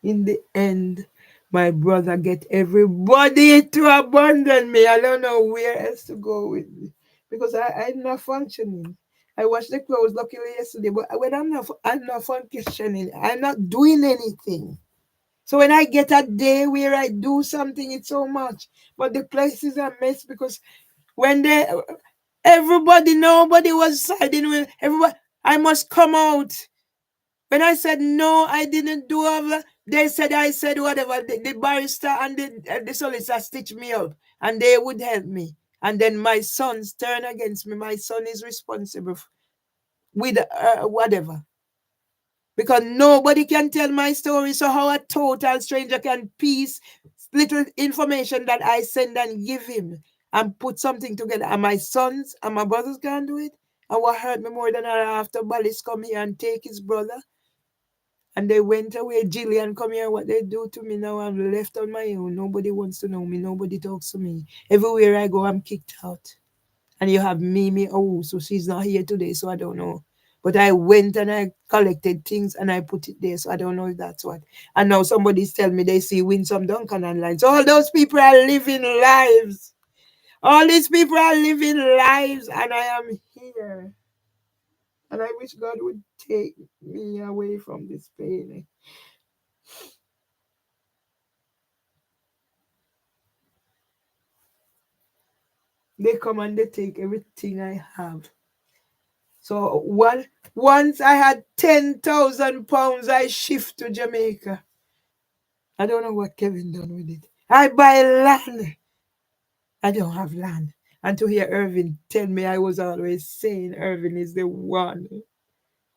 In the end, my brother get everybody to abandon me. I don't know where else to go with me because I'm not functioning. I washed the clothes luckily yesterday, but when I'm not functioning. I'm not doing anything. So when I get a day where I do something, it's so much. But the place is a mess because when nobody was siding with everybody. I must come out. When I said no, I didn't do it. They said I said whatever. The barrister and the solicitor stitched me up, and they would help me. And then my sons turn against me. My son is responsible with whatever because nobody can tell my story. So how a total stranger can piece little information that I send and give him and put something together? And my sons and my brothers can't do it. And what hurt me more than that, after Ballis come here and take his brother, and they went away. Jillian come here, what they do to me now, I'm left on my own. Nobody wants to know me. Nobody talks to me. Everywhere I go, I'm kicked out. And you have Mimi, oh, so she's not here today, so I don't know. But I went and I collected things and I put it there, so I don't know if that's what. And now somebody's telling me they see Winsome Duncan online. So all those people are living lives. All these people are living lives, and I am here. And I wish God would take me away from this pain. They come and they take everything I have. So once I had £10,000, I shift to Jamaica. I don't know what Kevin done with it. I buy land. I don't have land. And to hear Irvin tell me, I was always saying Irvin is the one,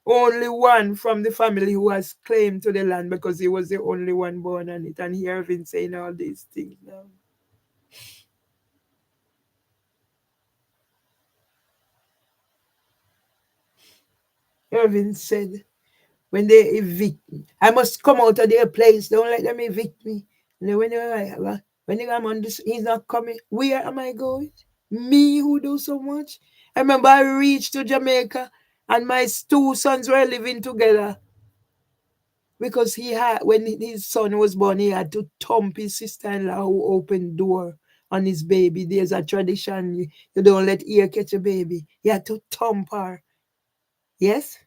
only one from the family who has claim to the land because he was the only one born on it. And hear Irvin saying all these things now. Irvin said, when they evict me, I must come out of their place. Don't let them evict me. And then when I'm on this, he's not coming. Where am I going? Me who do so much. I remember I reached to Jamaica and my two sons were living together because he had, when his son was born, he had to thump his sister-in-law who opened door on his baby. There's a tradition. You don't let ear catch a baby. He had to thump her. Yes?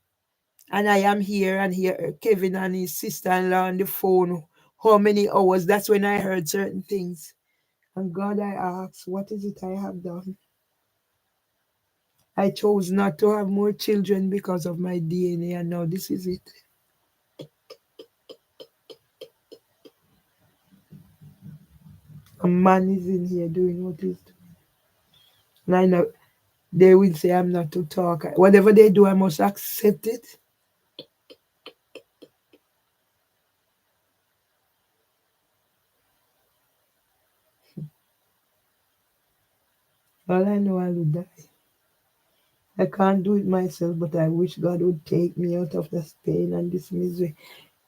And I am here and here, Kevin and his sister-in-law on the phone. How many hours? That's when I heard certain things. And God, I asked, what is it I have done? I chose not to have more children because of my DNA, and now this is it. A man is in here doing what he's doing. And I know they will say I'm not to talk. Whatever they do, I must accept it. All I know, I will die. I can't do it myself, but I wish God would take me out of this pain and this misery.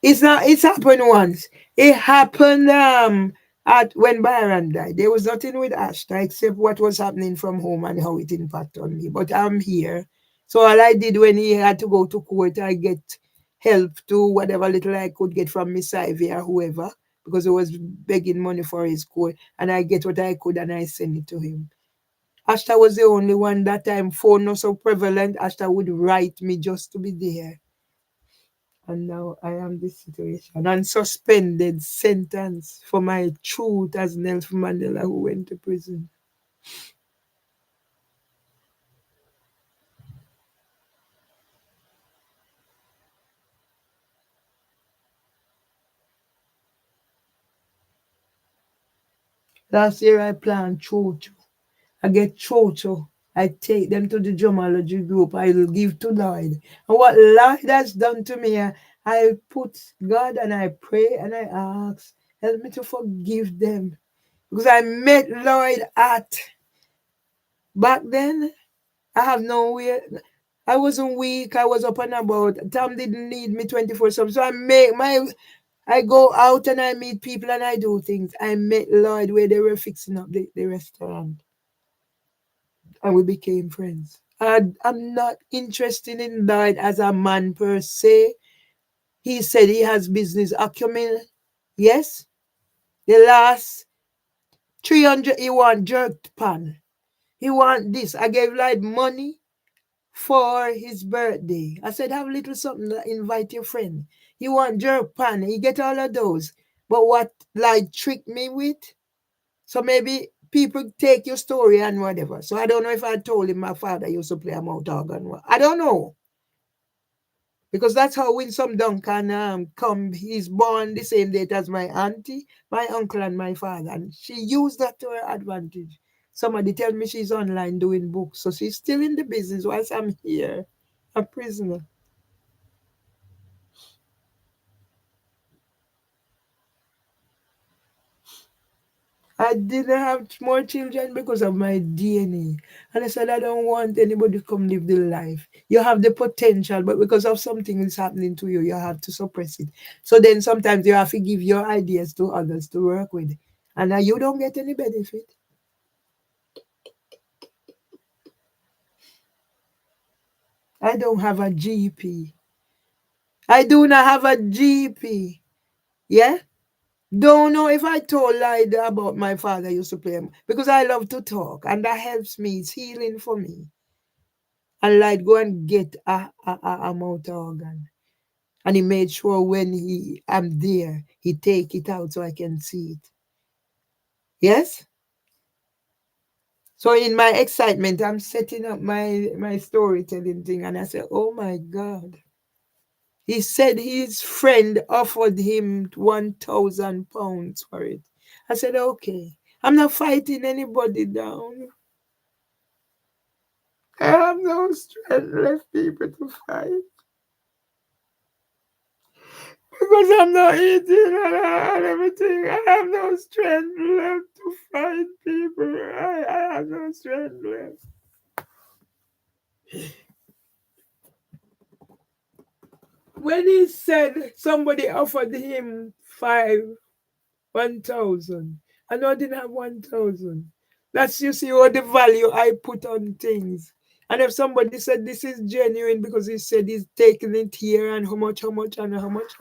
It's not. It's happened once. It happened at when Byron died. There was nothing with Ashton except what was happening from home and how it impacted on me. But I'm here. So all I did when he had to go to court, I get help to whatever little I could get from Miss Ivy or whoever, because he was begging money for his court. And I get what I could and I send it to him. Ashta was the only one that time, phone not so prevalent. Ashta would write me just to be there. And now I am this situation. And suspended sentence for my truth as Nelson Mandela who went to prison. Last year I planned chocho. I get chocho. I take them to the gemology group. I'll give to Lloyd. And what Lloyd has done to me, I put God and I pray and I ask, help me to forgive them. Because I met Lloyd at back then. I have nowhere. I wasn't weak. I was up and about. Tom didn't need me 24/7. So I go out and I meet people and I do things. I met Lloyd where they were fixing up the restaurant and we became friends. I'm not interested in Lloyd as a man per se. He said he has business acumen. Yes. The last 300 he want jerk pan. He want this. I gave Lloyd money for his birthday. I said, have a little something, invite your friend. He want jerk pan. He get all of those. But what like tricked me with? So maybe people take your story and whatever. So I don't know if I told him my father used to play a mouth organ. I don't know. Because that's how Winsome Duncan come. He's born the same date as my auntie, my uncle, and my father. And she used that to her advantage. Somebody tell me she's online doing books. So she's still in the business whilst I'm here, a prisoner. I didn't have more children because of my DNA. And I said, I don't want anybody to come live the life. You have the potential, but because of something is happening to you, you have to suppress it. So then sometimes you have to give your ideas to others to work with. And now you don't get any benefit. I don't have a GP. I do not have a GP. Yeah? Don't know if I told lied about my father used to play because I love to talk and that helps me. It's healing for me. And lied go and get a mouth organ. And he made sure when I'm there, he take it out so I can see it. Yes? So in my excitement, I'm setting up my storytelling thing and I said, oh my God. He said his friend offered him £1,000 for it. I said, okay. I'm not fighting anybody down. strength left, people, to fight. Because I'm not eating and everything. I have no strength left to fight, people. I have no strength left. When he said somebody offered him 1,000, I know I didn't have 1,000. That's, you see, all the value I put on things. And if somebody said this is genuine because he said he's taking it here and how much, and how much,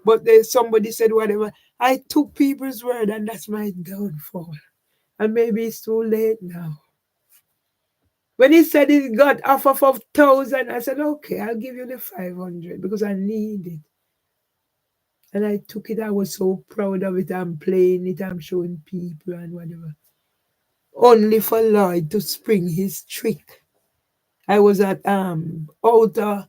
but there's somebody said whatever, I took people's word, and that's my downfall. And maybe it's too late now. When he said he got offer of 1,000, I said, okay, I'll give you the 500 because I need it. And I took it. I was so proud of it. I'm playing it. I'm showing people and whatever. Only for Lloyd to spring his trick. I was at Outer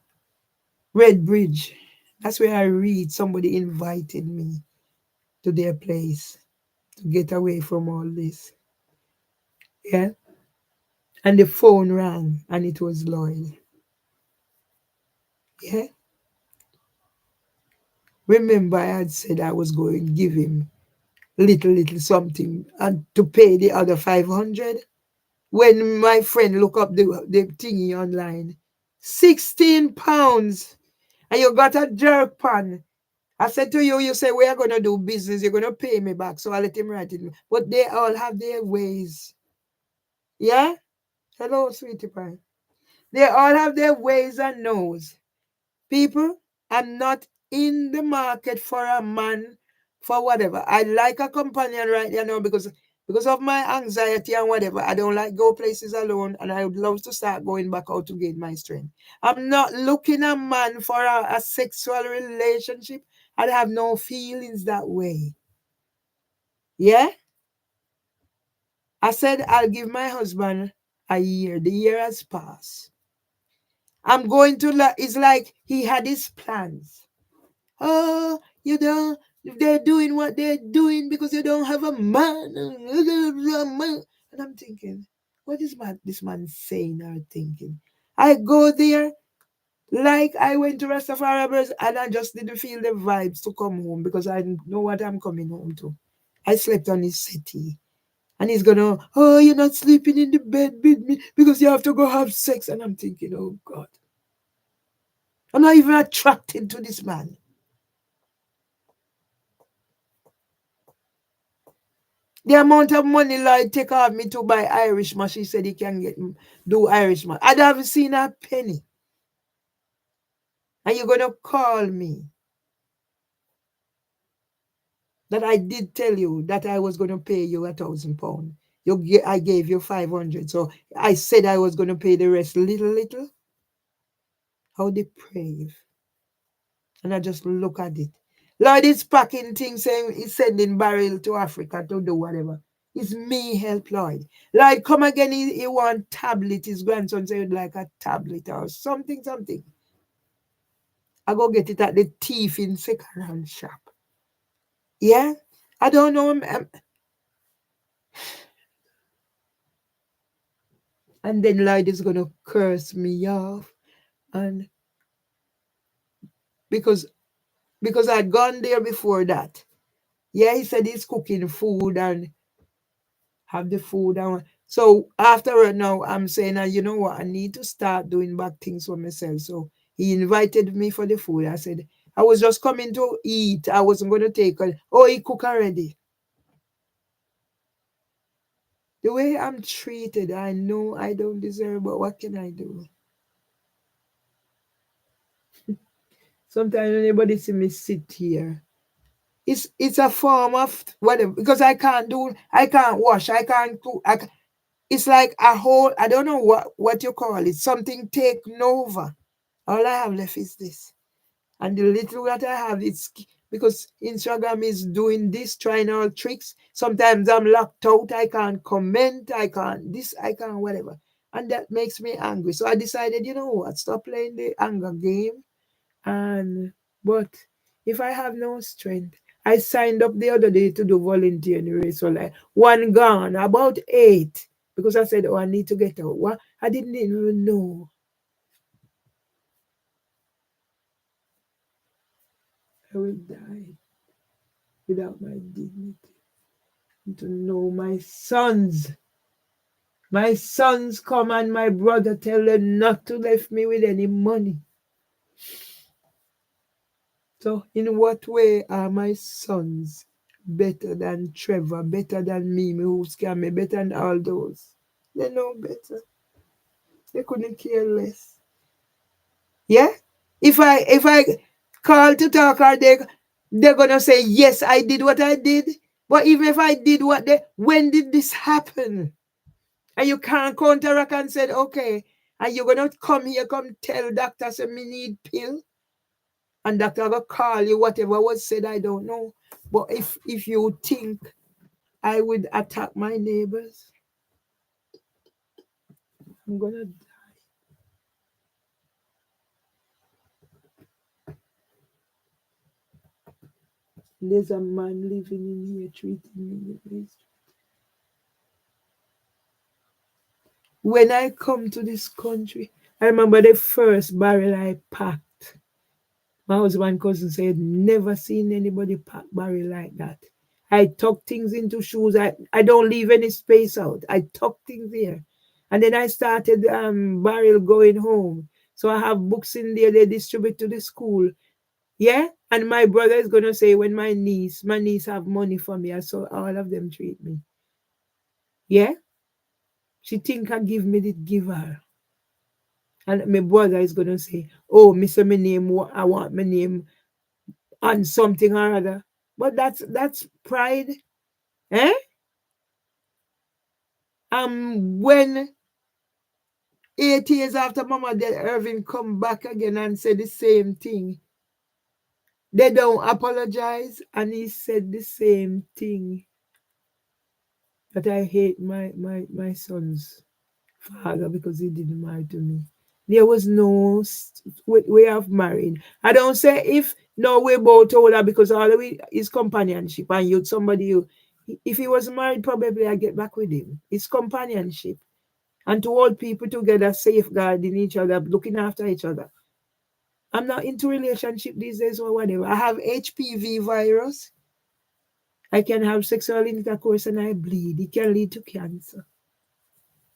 Red Bridge. That's where I read. Somebody invited me to their place to get away from all this. Yeah. And the phone rang and it was Lloyd. Yeah. Remember, I had said I was going to give him little something and to pay the other 500. When my friend look up the thingy online, £16, and you got a jerk pan. I said to you, you say we are gonna do business, you're gonna pay me back. So I let him write it. But they all have their ways. Yeah? Hello, sweetie pie. They all have their ways and knows. People, I'm not in the market for a man for whatever. I like a companion right now because of my anxiety and whatever. I don't like go places alone, and I would love to start going back out to gain my strength. I'm not looking a man for a sexual relationship. I have no feelings that way. Yeah? I said I'll give my husband a year. The year has passed. I'm going to, it's like he had his plans. Oh, you don't, they're doing what they're doing because you don't have a man. And I'm thinking, what is this man saying or thinking? I go there like I went to Rastafari and I just didn't feel the vibes to come home because I know what I'm coming home to. I slept on his settee. And he's gonna, oh, you're not sleeping in the bed with me because you have to go have sex. And I'm thinking, oh God, I'm not even attracted to this man. The amount of money Lloyd take off me to buy Irishman, she said he can do Irishman. I haven't seen a penny. And you're gonna call me that I did tell you that I was gonna pay you £1,000. I gave you 500. So I said I was gonna pay the rest little. How depraved. And I just look at it. Lord is packing things, saying he's sending barrel to Africa to do whatever. It's me help Lord. Lord, come again, he want tablet. His grandson said like a tablet or something. I go get it at the thief in second-hand shop. Yeah? I don't know. And then Lord is going to curse me off. And because I'd gone there before that. Yeah, he said he's cooking food and have the food. So after now, I'm saying, you know what, I need to start doing back things for myself. So he invited me for the food. I said, I was just coming to eat. I wasn't going to take it. Oh, he cook already. The way I'm treated, I know I don't deserve, but what can I do? Sometimes when anybody see me sit here, it's a form of whatever, because I can't wash, I can't cook. It's like a whole, I don't know what you call it, something taken over. All I have left is this. And the little that I have, it's because Instagram is doing this, trying all tricks. Sometimes I'm locked out. I can't comment. I can't whatever. And that makes me angry. So I decided, you know what, stop playing the anger game. But if I have no strength, I signed up the other day to do volunteering race. So like one gone, about 8. Because I said, oh, I need to get out. What? I didn't even know. I will die without my dignity. And to know my sons come and my brother tell them not to left me with any money. So in what way are my sons better than Trevor, better than Mimi who scam me, better than all those? They know better. They couldn't care less. Yeah? If I call to talk, or they're gonna say yes, I did what I did. But even if I did when did this happen? And you can't counteract and said, okay, and you're gonna come here, come tell doctor say me need pill, and doctor gonna call you, whatever was said, I don't know. But if you think I would attack my neighbors, I'm gonna. There's a man living in here treating me the best. When I come to this country, I remember the first barrel I packed. My husband cousin said, never seen anybody pack barrel like that. I tuck things into shoes. I don't leave any space out. I tuck things there. And then I started barrel going home. So I have books in there they distribute to the school. Yeah? And my brother is gonna say when my niece have money for me, I saw all of them treat me. Yeah? She think I give me the give her. And my brother is gonna say, oh, Mr. My name, I want my name on something or other. But that's pride. Eh? When 8 years after Mama dead, Irving come back again and said the same thing. They don't apologize, and he said the same thing. That I hate my son's father because he didn't marry to me. There was no way of marrying. I don't say if no we both older because all of it is companionship and you somebody you if he was married probably I get back with him. It's companionship. And to hold people together, safeguarding each other, looking after each other. I'm not into relationship these days or whatever. I have HPV virus. I can have sexual intercourse and I bleed. It can lead to cancer.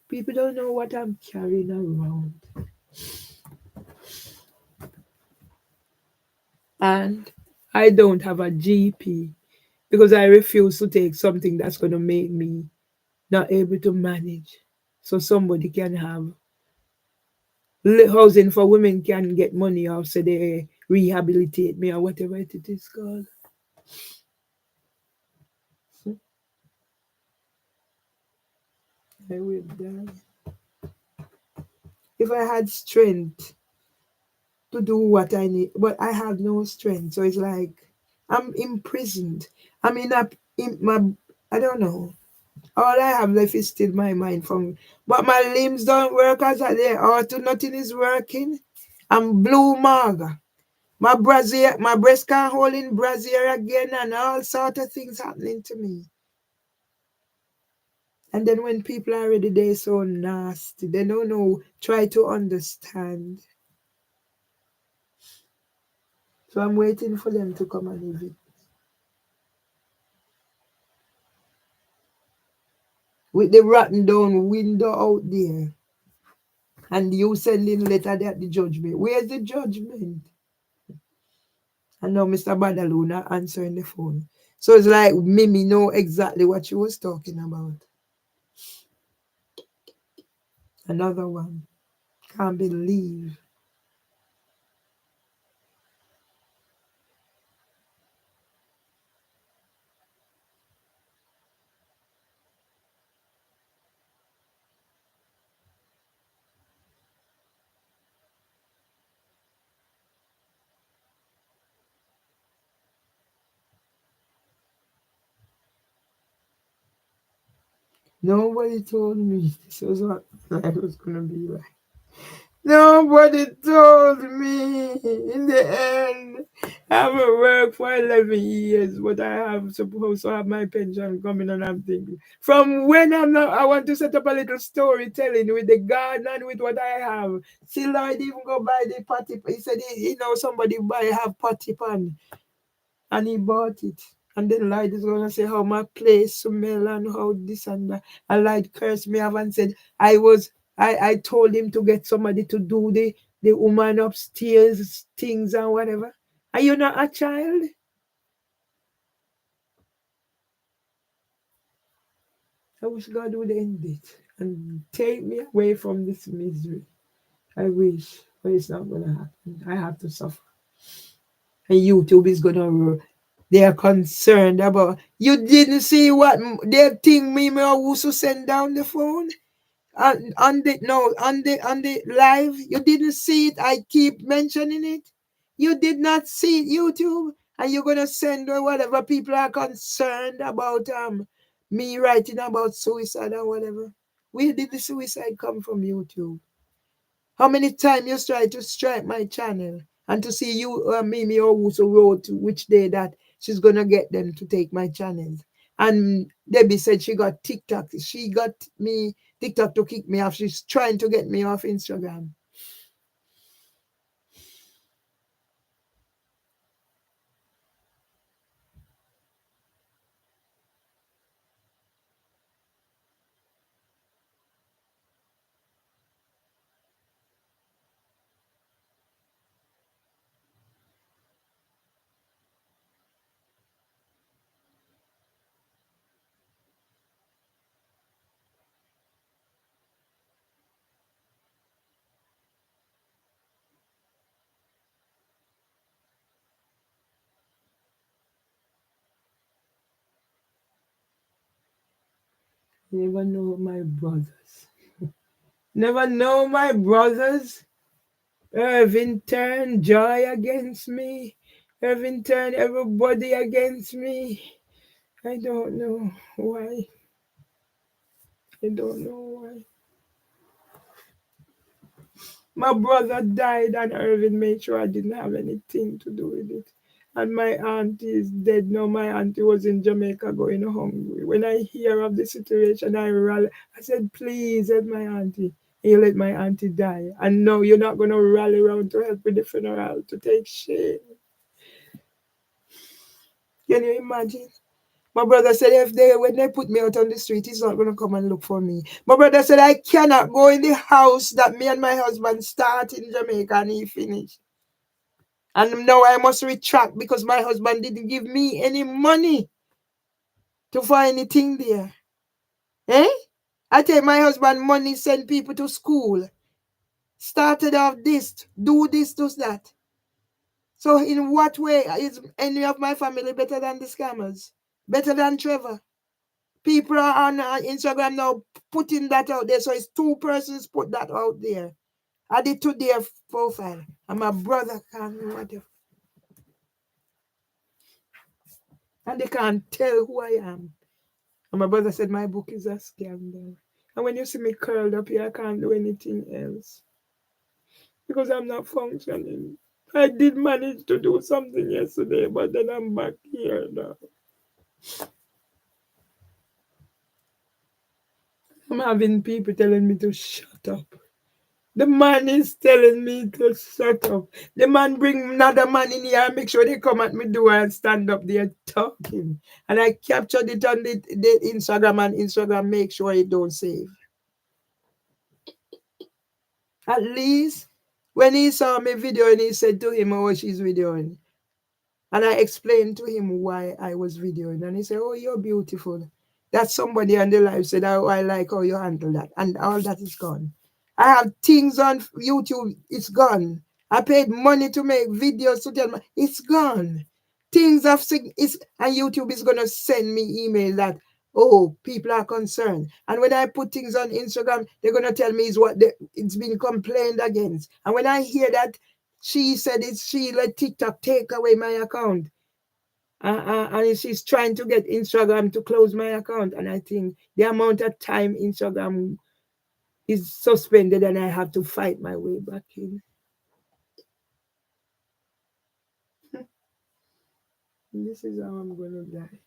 People don't know what I'm carrying around. And I don't have a GP because I refuse to take something that's going to make me not able to manage. So somebody can have housing for women can get money or so they rehabilitate me or whatever it is called. I will die. If I had strength to do what I need, but I have no strength. So it's like I'm imprisoned. I'm in my, I don't know. All I have left is still my mind from, but my limbs don't work as they ought to. Nothing is working. I'm blue maga. My breast can't hold in brazier again, and all sort of things happening to me. And then when people are already there so nasty, they don't know, try to understand. So I'm waiting for them to come and evict. With the rotten down window out there. And you sending letter at the judgment. Where's the judgment? And now Mr. Badaluna answering the phone. So it's like Mimi know exactly what she was talking about. Another one. Can't believe. Nobody told me this was what life was gonna be like. Nobody told me in the end. I haven't worked for 11 years, but I have supposed to have my pension coming and I'm thinking. From when I want to set up a little storytelling with the garden and with what I have. See, Lloyd even go buy the potty. He said he know somebody buy have potty pan. and he bought it. And then Lloyd is gonna say how my place smell and how this and that. And Lloyd cursed me up and said I told him to get somebody to do the woman upstairs things and whatever. Are you not a child? I wish God would end it and take me away from this misery. I wish, but it's not gonna happen. I have to suffer. And YouTube is gonna. They are concerned about. You didn't see what they think me or who to send down the phone on the no on the live. You didn't see it. I keep mentioning it. You did not see it, YouTube, and you're gonna send whatever people are concerned about me writing about suicide or whatever. Where did the suicide come from, YouTube? How many times you try to strike my channel and to see you, Mimi Owusu wrote which day that she's gonna get them to take my channels. And Debbie said she got TikTok. She got me TikTok to kick me off. She's trying to get me off Instagram. Never know my brothers. Never know my brothers. Irving turned Joy against me. Irving turned everybody against me. I don't know why. I don't know why. My brother died, and Irving made sure I didn't have anything to do with it. And my auntie is dead now. My auntie was in Jamaica going hungry. When I hear of the situation, I rally. I said, please help my auntie. You let my auntie die. And no, you're not going to rally around to help with the funeral, to take shame. Can you imagine? My brother said when they put me out on the street, he's not gonna come and look for me. My brother said I cannot go in the house that me and my husband start in Jamaica and he finished. And now I must retract because my husband didn't give me any money to find anything there. Eh? I take my husband money, send people to school. Started off this, do that. So in what way is any of my family better than the scammers? Better than Trevor? People are on Instagram now putting that out there. So it's two persons put that out there. I did to their profile. And my brother can't know whatever. And they can't tell who I am. And my brother said my book is a scandal. And when you see me curled up here, I can't do anything else. Because I'm not functioning. I did manage to do something yesterday, but then I'm back here now. I'm having people telling me to shut up. The man is telling me to shut up. The man bring another man in here and make sure they come at me door and stand up there talking. And I captured it on the Instagram, and Instagram make sure it don't save. At least when he saw me video and he said to him, oh, she's videoing. And I explained to him why I was videoing. And he said, oh, you're beautiful. That somebody on the live said, oh, I like how you handle that. And all that is gone. I have things on YouTube, it's gone. I paid money to make videos to tell me, it's gone. Things have, and YouTube is going to send me email that, oh, people are concerned. And when I put things on Instagram, they're going to tell me it's been complained against. And when I hear that, she said she let TikTok take away my account. And she's trying to get Instagram to close my account. And I think the amount of time Instagram is suspended and I have to fight my way back in. This is how I'm going to die.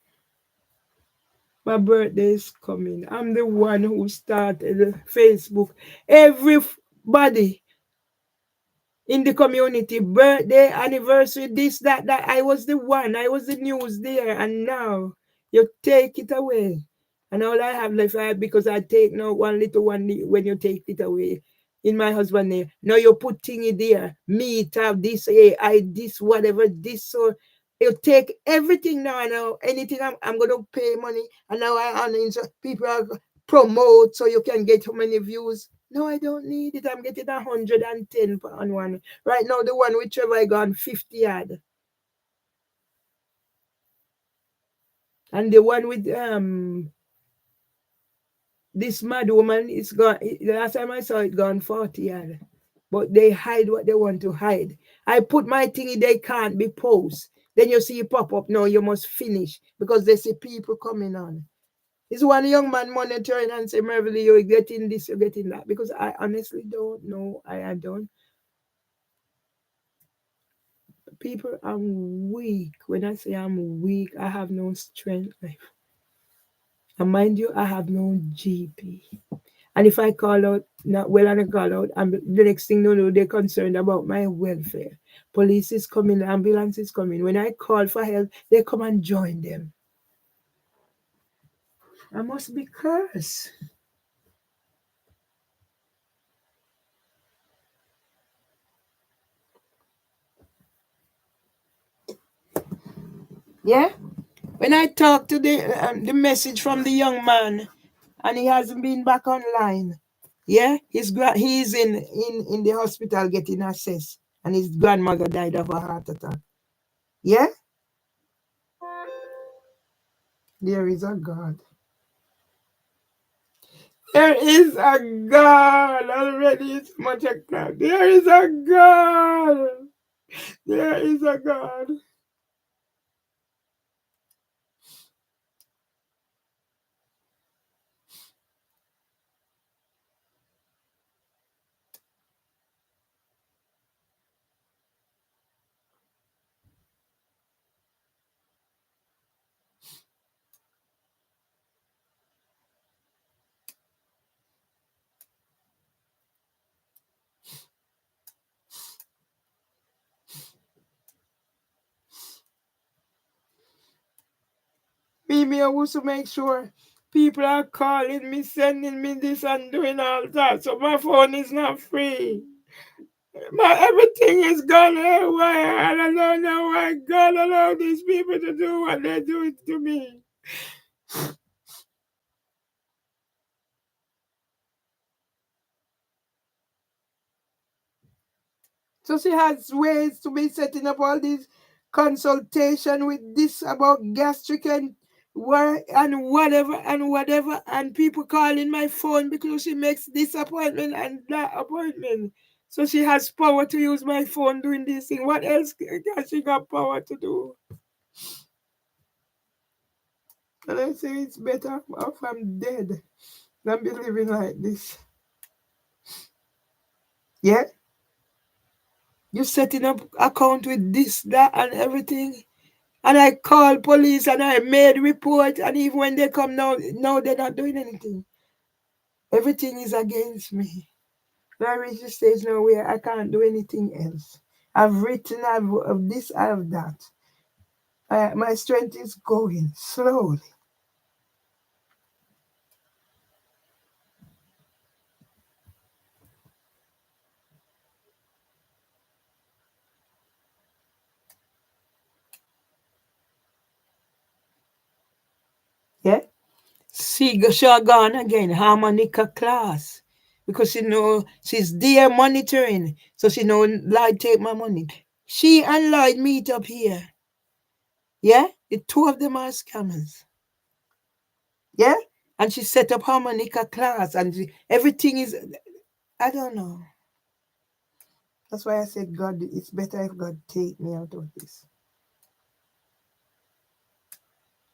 My birthday is coming. I'm the one who started Facebook. Everybody in the community, birthday, anniversary, this, that, that. I was the one, I was the news there, and now you take it away. And all I have left, because I take now one little one when you take it away in my husband name. Now you put it there, me to have this, I this, whatever, this, so you take everything now. And now anything I'm going to pay money, and now people are promote so you can get how many views. No, I don't need it. I'm getting 110 on one. Right now, the one with Trevor I gone 50 yard. And the one with this mad woman is gone. The last time I saw it gone 40 yard. But they hide what they want to hide. I put my thing they can't be post. Then you see it pop up. No, you must finish because they see people coming on. Is one young man monitoring and say, Mervily, you're getting this, you're getting that. Because I honestly don't know. I don't. People, I'm weak. When I say I'm weak, I have no strength. And mind you, I have no GP. And if I call out, not well, and I call out, and the next thing you know, they're concerned about my welfare. Police is coming, ambulance is coming. When I call for help, they come and join them. I must be cursed. Yeah? When I talk to the message from the young man, and he hasn't been back online. Yeah, he's in the hospital getting assessed, and his grandmother died of a heart attack. Yeah, there is a God. There is a God. Already it's much a God. There is a God. There is a God. Me, I want to make sure people are calling me, sending me this and doing all that. So my phone is not free. My everything is gone haywire, and I don't know why God allowed these people to do what they do to me. So she has ways to be setting up all these consultation with this about gastric and whatever, and people calling my phone because she makes this appointment and that appointment. So she has power to use my phone doing this thing. What else has she got power to do? And I say it's better if I'm dead than be living like this. Yeah? You setting up account with this, that, and everything. And I called police and I made report. And even when they come now, no, they're not doing anything. Everything is against me. I reach the stage now where I can't do anything else. I've written, I've this, I have that. My strength is going slowly. Yeah? See, she gone again, harmonica class. Because she know she's there monitoring. So she know Lloyd take my money. She and Lloyd meet up here. Yeah? The two of them are scammers. Yeah? And she set up harmonica class and everything is, I don't know. That's why I said, God, it's better if God take me out of this.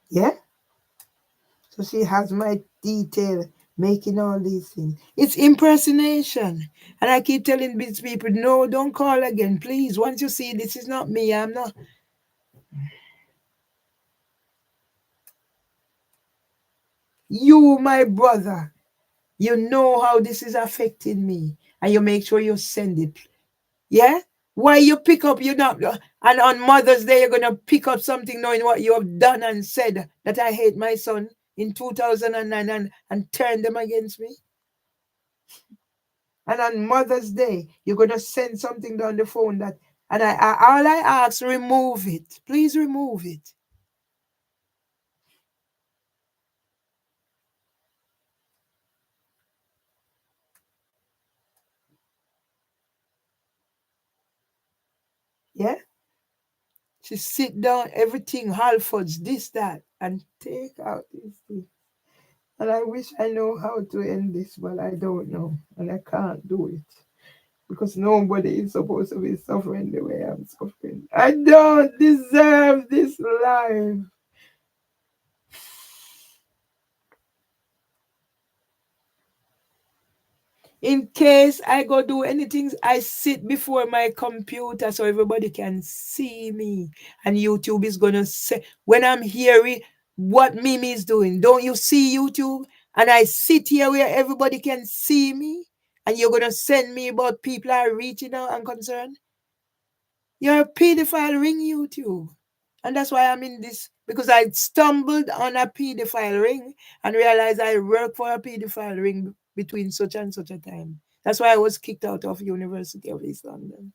Yeah? So she has my detail making all these things. It's impersonation. And I keep telling these people, no, don't call again, please. Once you see this is not me, I'm not. You, my brother, you know how this is affecting me. And you make sure you send it. Yeah? Why you pick up, you not, and on Mother's Day, you're going to pick up something knowing what you have done and said that I hate my son in 2009 and turn them against me? And on Mother's Day, you're going to send something down the phone that, and all I ask, remove it. Please remove it. Yeah? She sit down, everything, Halfords, this, that, and take out this thing. And I wish I know how to end this, but I don't know. And I can't do it. Because nobody is supposed to be suffering the way I'm suffering. I don't deserve this life. In case I go do anything, I sit before my computer so everybody can see me. And YouTube is gonna say when I'm hearing what Mimi is doing. Don't you see YouTube? And I sit here where everybody can see me. And you're gonna send me about people are reaching out and concerned. You're a pedophile ring, YouTube. And that's why I'm in this, because I stumbled on a pedophile ring and realized I work for a pedophile ring between such and such a time. That's why I was kicked out of University of East London.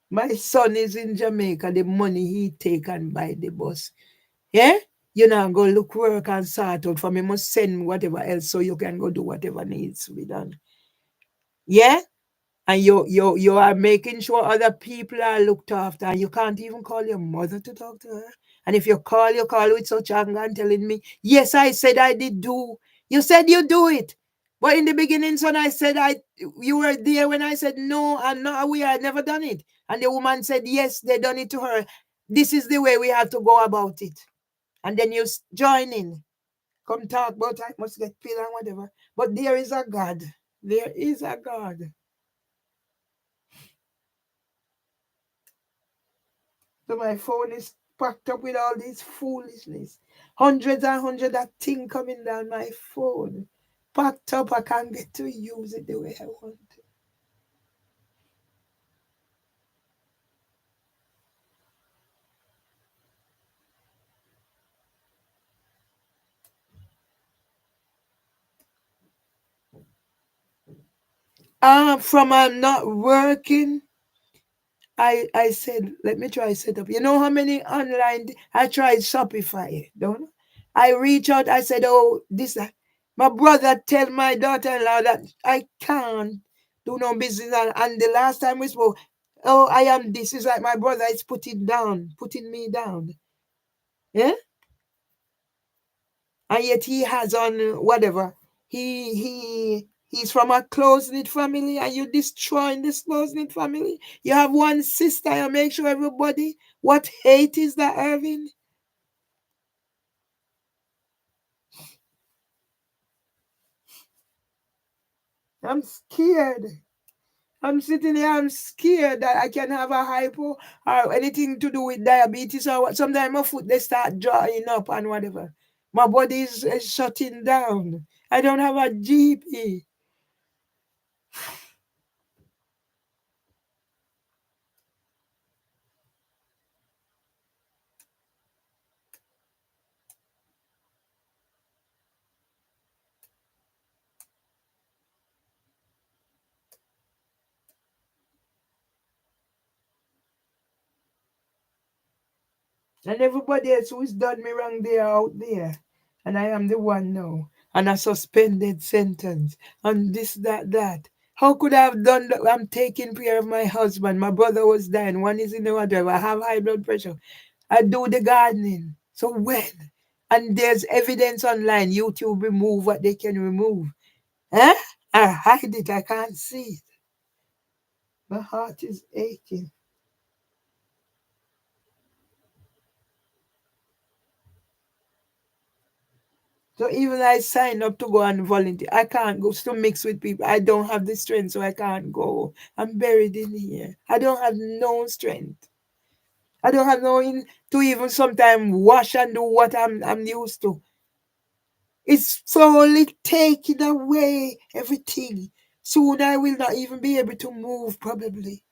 My son is in Jamaica. The money he take and buy the bus. Yeah? You know, go look work and sort out for me. Must send whatever else so you can go do whatever needs to be done. Yeah? And you are making sure other people are looked after, and you can't even call your mother to talk to her. And if you call with such anger and telling me, yes, I said I did do. You said you do it. But in the beginning, son, I said you were there when I said no, I'm not aware, I never done it. And the woman said, yes, they done it to her. This is the way we have to go about it. And then you join in. Come talk about I must get paid and whatever. But there is a God. There is a God. So my phone is packed up with all this foolishness. Hundreds and hundreds of things coming down my phone. Packed up, I can't get to use it the way I want to. From I'm not working, I said, let me try set up. You know how many online I tried Shopify, don't know? I reach out, I said, oh, this that. My brother tell my daughter-in-law that I can't do no business. And the last time we spoke, oh, I am this. Is like my brother is putting me down. Yeah? And yet he has on whatever. He's from a close-knit family and you destroying this close-knit family. You have one sister and make sure everybody, what hate is that, Irving? I'm scared. I'm sitting here, I'm scared that I can have a hypo or anything to do with diabetes or what. Sometimes my foot they start drying up and whatever. My body is shutting down. I don't have a GP. And everybody else who's done me wrong, they are out there. And I am the one now. And a suspended sentence. And this, that, that. How could I have done that? I'm taking care of my husband. My brother was dying. One is in the water. I have high blood pressure. I do the gardening. So when? And there's evidence online. YouTube remove what they can remove. Huh? I hide it. I can't see it. My heart is aching. So even I sign up to go and volunteer, I can't go to mix with people. I don't have the strength, so I can't go. I'm buried in here. I don't have no strength. I don't have no to even sometimes wash and do what I'm used to. It's slowly taking away everything. Soon I will not even be able to move, probably.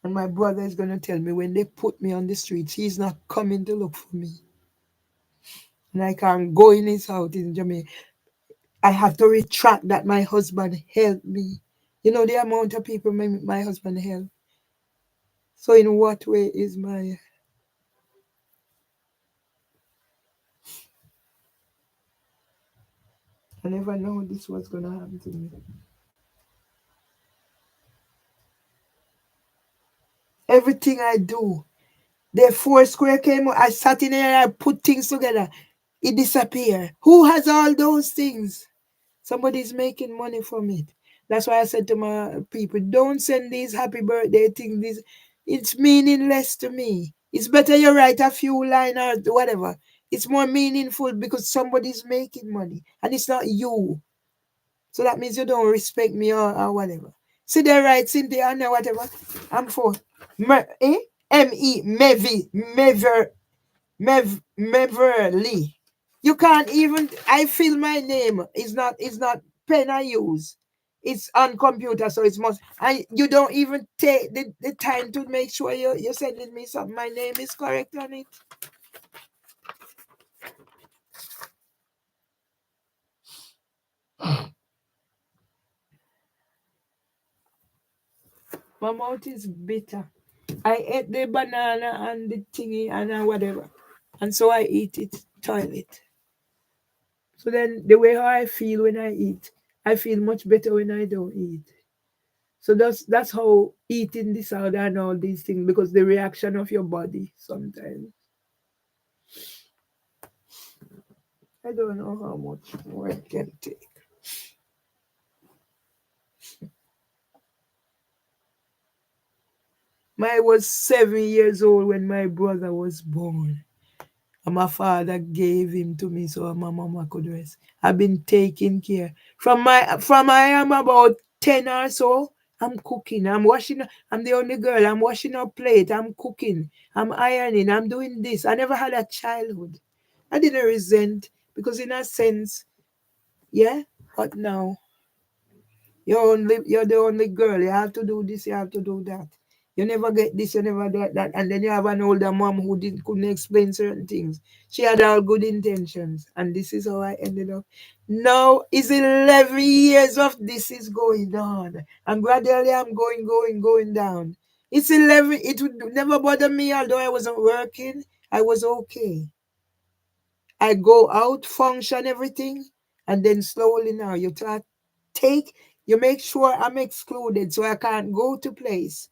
And my brother is going to tell me when they put me on the streets, he's not coming to look for me. And I can't go in his house in Jamaica. I have to retract that my husband helped me. You know the amount of people my husband helped. So in what way is my... I never know this was going to happen to me. Everything I do, the four square came, I sat in there, I put things together. It disappeared. Who has all those things? Somebody's making money from it. That's why I said to my people, don't send these happy birthday things. This, it's meaningless to me. It's better you write a few lines or whatever. It's more meaningful because somebody's making money and it's not you. So that means you don't respect me or whatever. See they right, Cynthia and whatever. I'm for M-E, Meverly. You can't even. I feel my name. It's not pen I use. It's on computer, so it's must. And you don't even take the time to make sure you're sending me something. My name is correct on it. My mouth is bitter. I ate the banana and the thingy and whatever, and so I eat it toilet. So then the way how I feel when I eat, I feel much better when I don't eat. So that's how eating disorder and all these things, because the reaction of your body sometimes. I don't know how much more I can take. I was 7 years old when my brother was born. And my father gave him to me so my mama could rest. I've been taking care. From I am about 10 or so, I'm cooking. I'm washing. I'm the only girl. I'm washing up plate. I'm cooking. I'm ironing. I'm doing this. I never had a childhood. I didn't resent because in a sense, yeah. But now you're the only girl. You have to do this. You have to do that. You never get this. You never get that. And then you have an older mom who couldn't explain certain things. She had all good intentions, and this is how I ended up. Now it's 11 years of this is going on, and gradually I'm going down. It's 11. It would never bother me, although I wasn't working. I was okay. I go out, function everything, and then slowly now you take, you make sure I'm excluded so I can't go to place.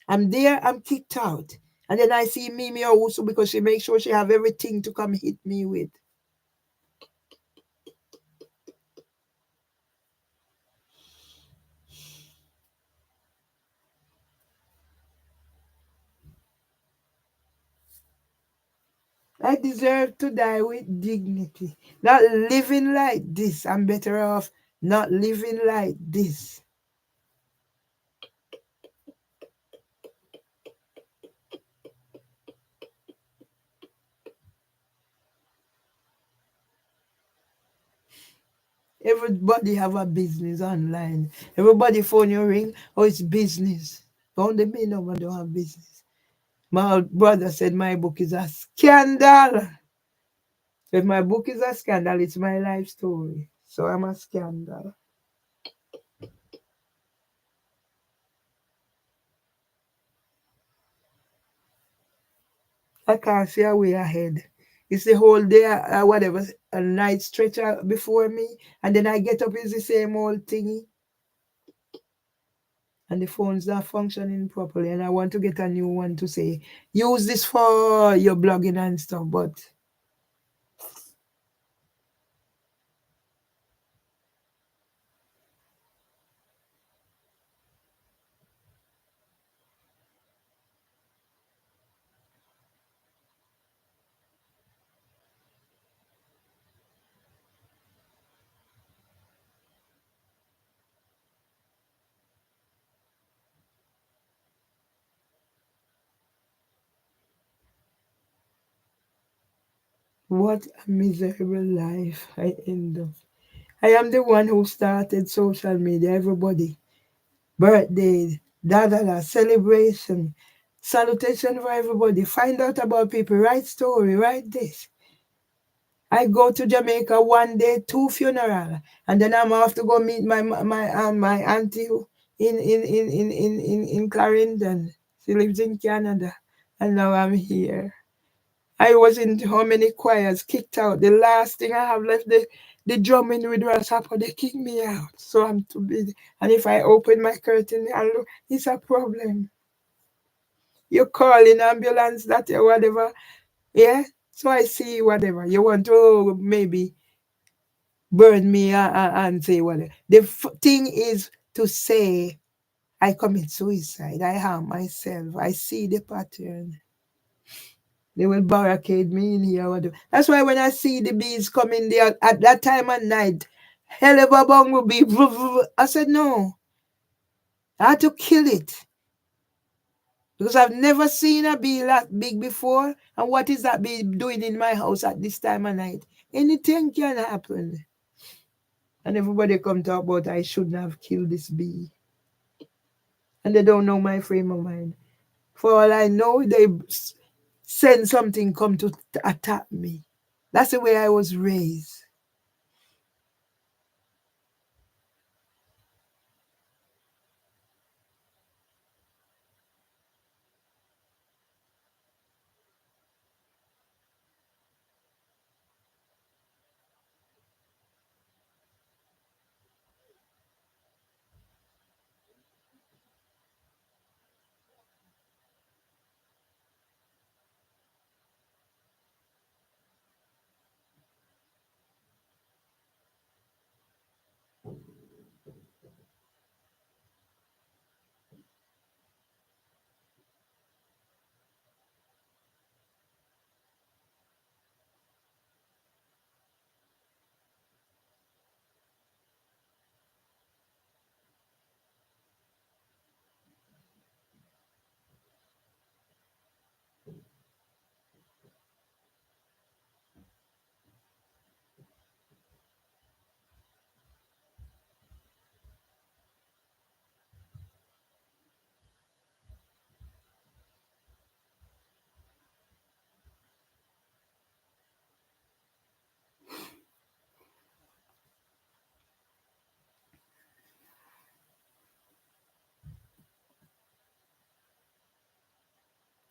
I'm there, I'm kicked out. And then I see Mimi also because she makes sure she have everything to come hit me with. I deserve to die with dignity. Not living like this. I'm better off not living like this. Everybody have a business online. Everybody phone you ring, oh, it's business. Only me nobody don't have business. My brother said my book is a scandal. If my book is a scandal, it's my life story. So I'm a scandal. I can't see a way ahead. It's the whole day, whatever, a night stretch before me, and then I get up, it's the same old thingy, and the phone's not functioning properly. And I want to get a new one to say, use this for your blogging and stuff, but What a miserable life I end up. I am the one who started social media. Everybody, birthday, da da da, celebration, salutation for everybody. Find out about people. Write story. Write this. I go to Jamaica one day, two funeral, and then I'm off to go meet my auntie in Clarendon. She lives in Canada, and now I'm here. I was in how many choirs, kicked out. The last thing I have left, the drumming with grasshopper, they kick me out. So I'm too busy. And if I open my curtain and look, it's a problem. You call in ambulance, that or whatever. Yeah. So I see whatever. You want to maybe burn me and say whatever. The thing is to say, I commit suicide. I harm myself. I see the pattern. They will barricade me in here. That's why when I see the bees coming there at that time of night, hell of a bong will be. I said, no, I had to kill it. Because I've never seen a bee that big before. And what is that bee doing in my house at this time of night? Anything can happen. And everybody come talk about I shouldn't have killed this bee. And they don't know my frame of mind. For all I know, they send something come to attack me. That's the way I was raised.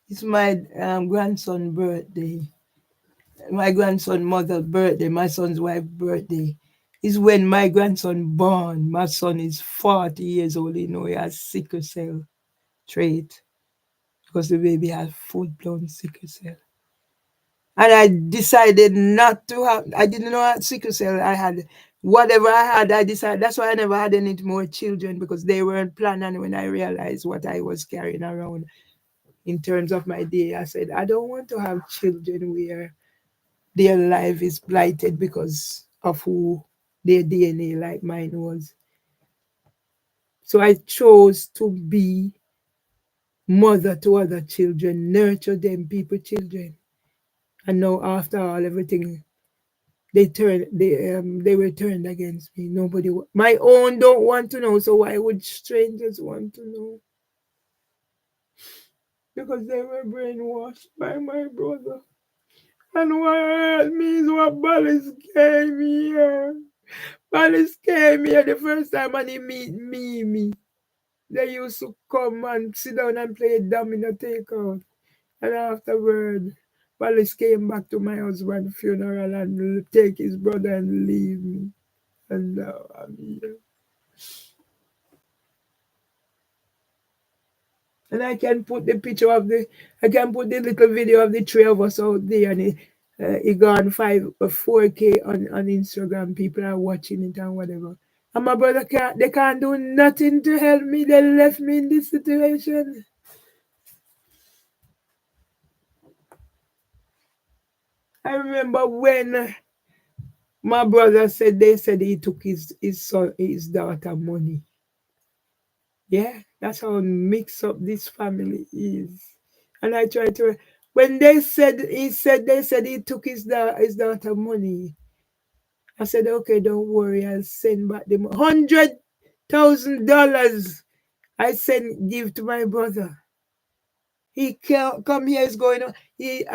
It's my grandson birthday. My grandson mother's birthday. My son's wife birthday. Is when my grandson born. My son is 40 years old. You know he has sickle cell trait because the baby has full blown sickle cell. And I decided not to have. I didn't know I had sickle cell. I had whatever I had. I decided that's why I never had any more children because they weren't planned. And when I realized what I was carrying around in terms of my day, I said I don't want to have children where their life is blighted because of who their DNA like mine was. So I chose to be mother to other children, nurture them, people, children. And now after all, everything they were turned against me. Nobody, my own don't want to know. So why would strangers want to know? Because they were brainwashed by my brother. And what hurt me is what Ballis came here. Ballis came here the first time and he meet me. They used to come and sit down and play domino takeout. And afterward, Ballis came back to my husband's funeral and take his brother and leave me. And now I'm here. And I can put the picture of I can put the little video of the three of us out there, and it gone 4K on Instagram. People are watching it and whatever. And my brother they can't do nothing to help me. They left me in this situation. I remember when my brother said they said he took his daughter money. Yeah, that's how mixed up this family is. And I try to When they said he took his daughter money. I said, okay, don't worry, I'll send back the $100,000. I send give to my brother. He come here, is going on. He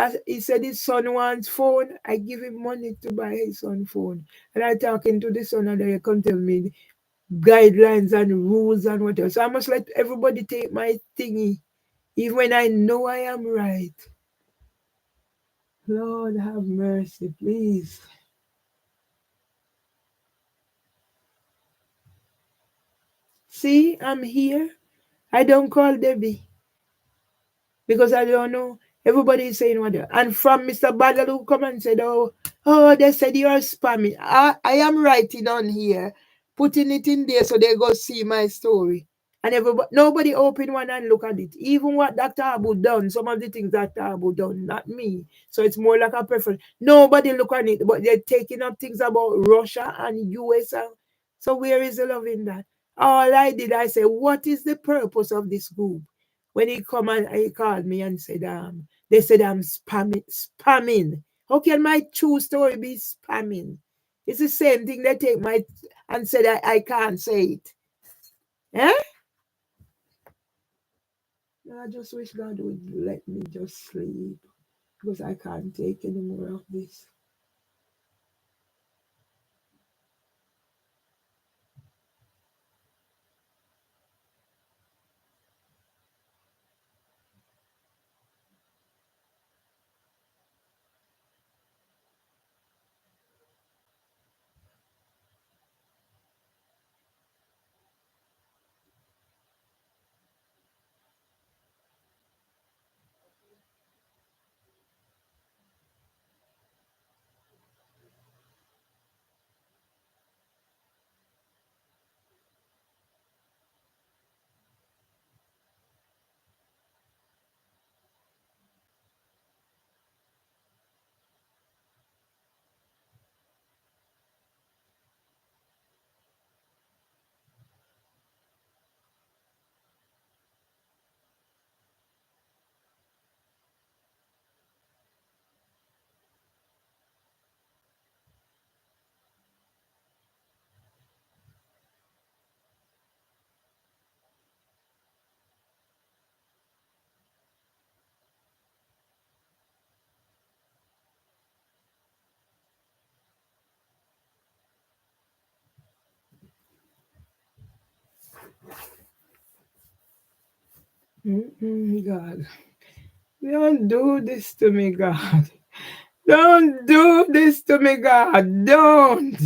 said his son wants phone. I give him money to buy his son phone. And I talking to the son and they come tell me guidelines and rules and whatever. So I must let everybody take my thingy, even when I know I am right. Lord have mercy, please. See, I'm here. I don't call Debbie because I don't know. Everybody is saying what they, and from Mr. Badalu come and said, oh, they said you're spamming. I am writing on here, putting it in there so they go see my story. And everybody, nobody open one and look at it. Even what Dr. Abu done, some of the things Dr. Abu done, not me. So it's more like a preference. Nobody look at it, but they're taking up things about Russia and US. So where is the love in that? All I did, I said, what is the purpose of this group? When he come and he called me and said, they said I'm spamming. How can my true story be spamming? It's the same thing. They take my and said I can't say it. Eh? I just wish God would let me just sleep because I can't take any more of this. God, don't do this to me, God. Don't do this to me, God. Don't.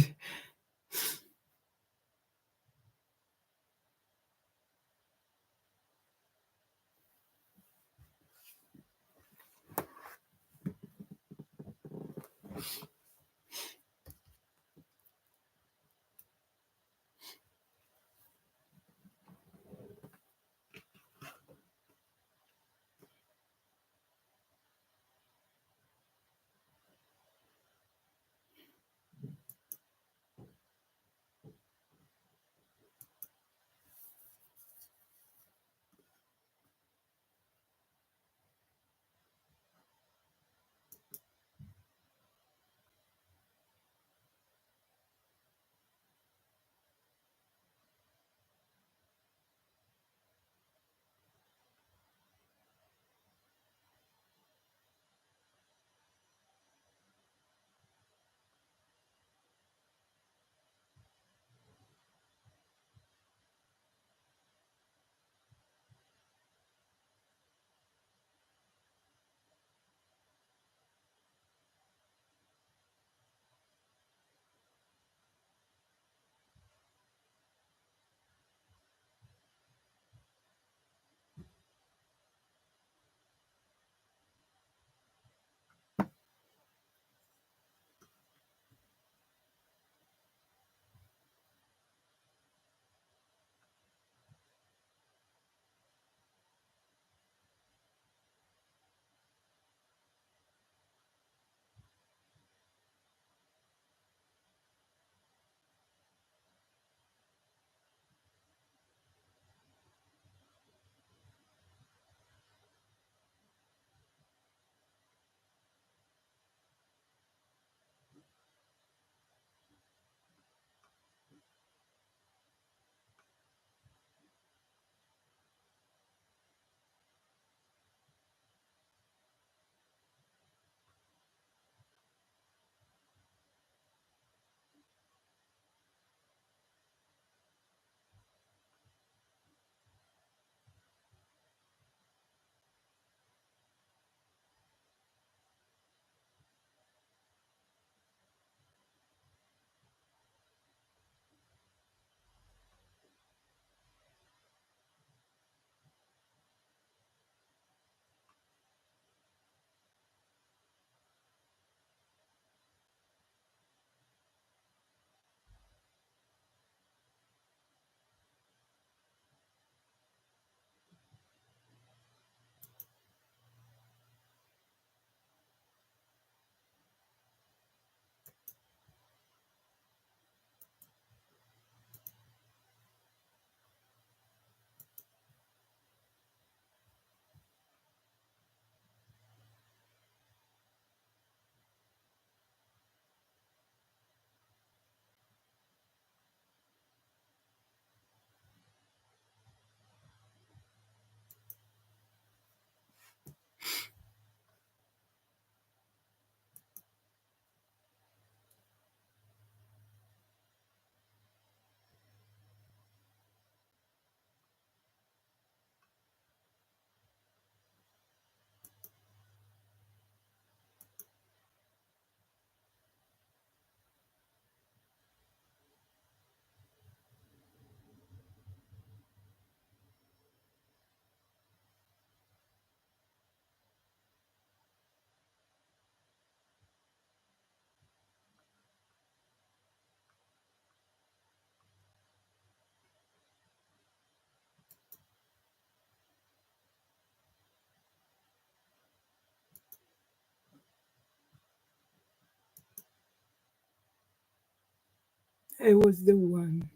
I was the one.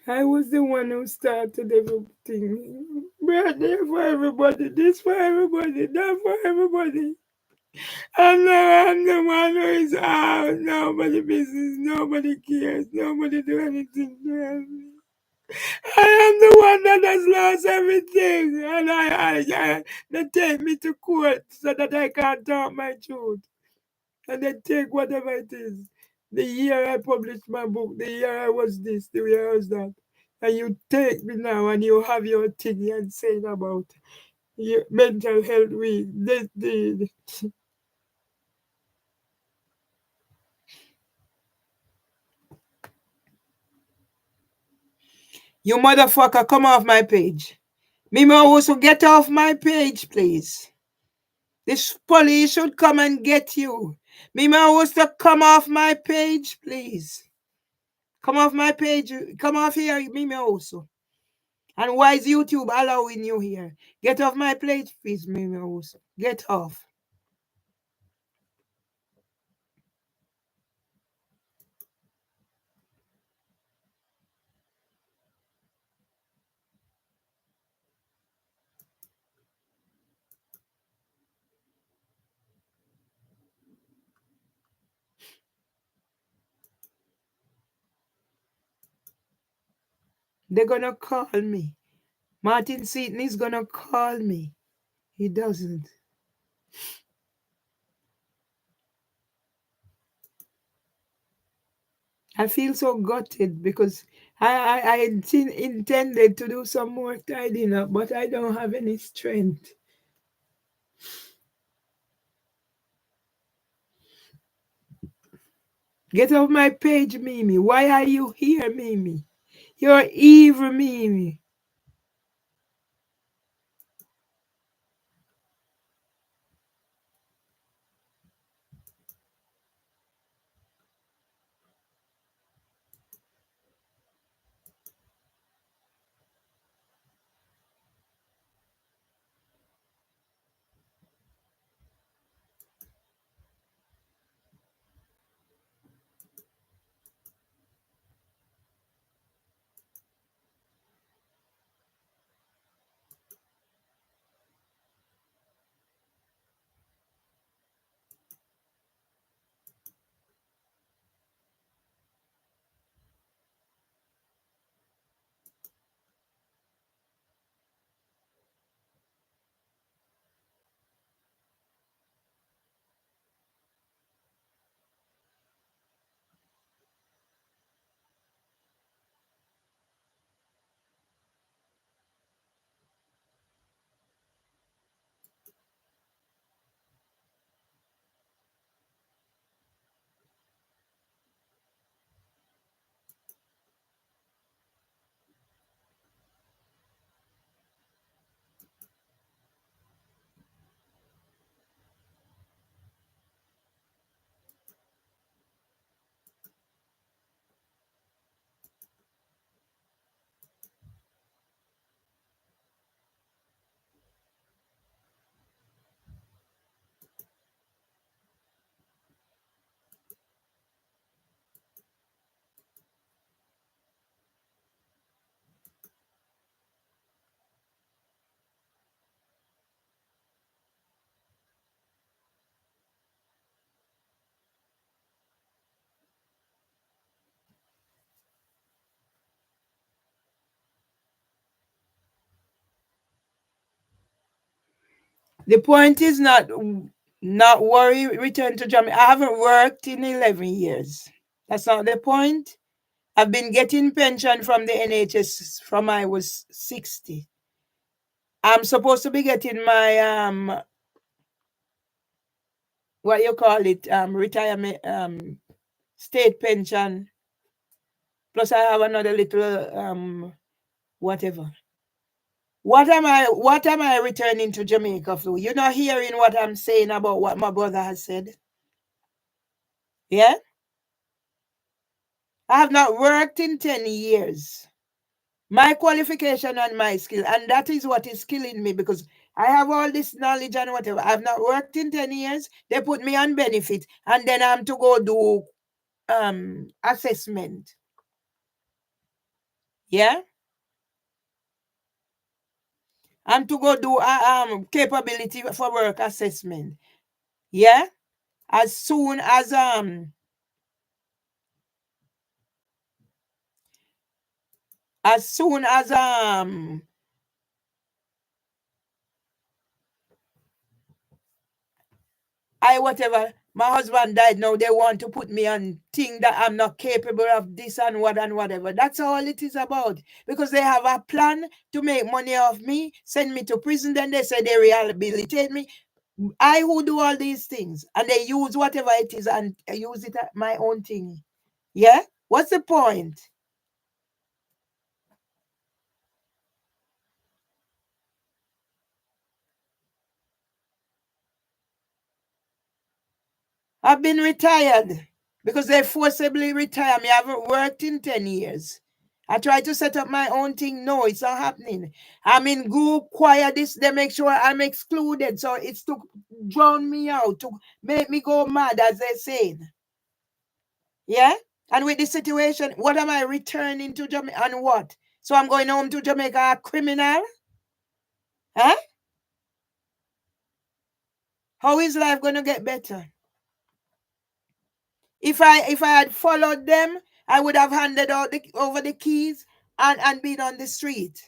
I was the one who started everything. Birthday for everybody, this for everybody, that for everybody. And now I'm the one who is out. Nobody business, nobody cares, nobody do anything to help me. I am the one that has lost everything. And they take me to court so that I can't talk my truth. And they take whatever it is. The year I published my book, the year I was this, the year I was that. And you take me now and you have your thing and saying about your mental health week. You motherfucker, come off my page. Mima also get off my page, please. This police should come and get you. Mima also come off my page, please. Come off my page. Come off here, Mima also. And why is YouTube allowing you here? Get off my page, please, Mima also. Get off. They're gonna call me. Martin Seaton is gonna call me. He doesn't. I feel so gutted because I intended to do some more tidying up, but I don't have any strength. Get off my page, Mimi. Why are you here, Mimi? You're evil, Mimi. The point is not worry, return to Jamaica. I haven't worked in 11 years. That's not the point. I've been getting pension from the NHS from I was 60. I'm supposed to be getting my what you call it, retirement state pension. Plus I have another little whatever. What am I returning to Jamaica for? You're not hearing what I'm saying about what my brother has said. Yeah? I have not worked in 10 years. My qualification and my skill, and that is what is killing me because I have all this knowledge and whatever. I've not worked in 10 years. They put me on benefit, and then I'm to go do assessment. Yeah, and to go do capability for work assessment. Yeah, as soon as soon as I whatever my husband died, now they want to put me on thing that I'm not capable of this and what and whatever. That's all it is about. Because they have a plan to make money off me, send me to prison, then they say they rehabilitate me. I who do all these things, and they use whatever it is and use it at my own thing. Yeah? What's the point? I've been retired because they forcibly retire me. I haven't worked in 10 years. I try to set up my own thing. No, it's not happening. I'm in group choir. This they make sure I'm excluded. So it's to drown me out, to make me go mad, as they say. Yeah? And with this situation, what am I returning to Jamaica and what? So I'm going home to Jamaica a criminal? Huh? How is life going to get better? If I had followed them, I would have handed out over the keys and been on the street.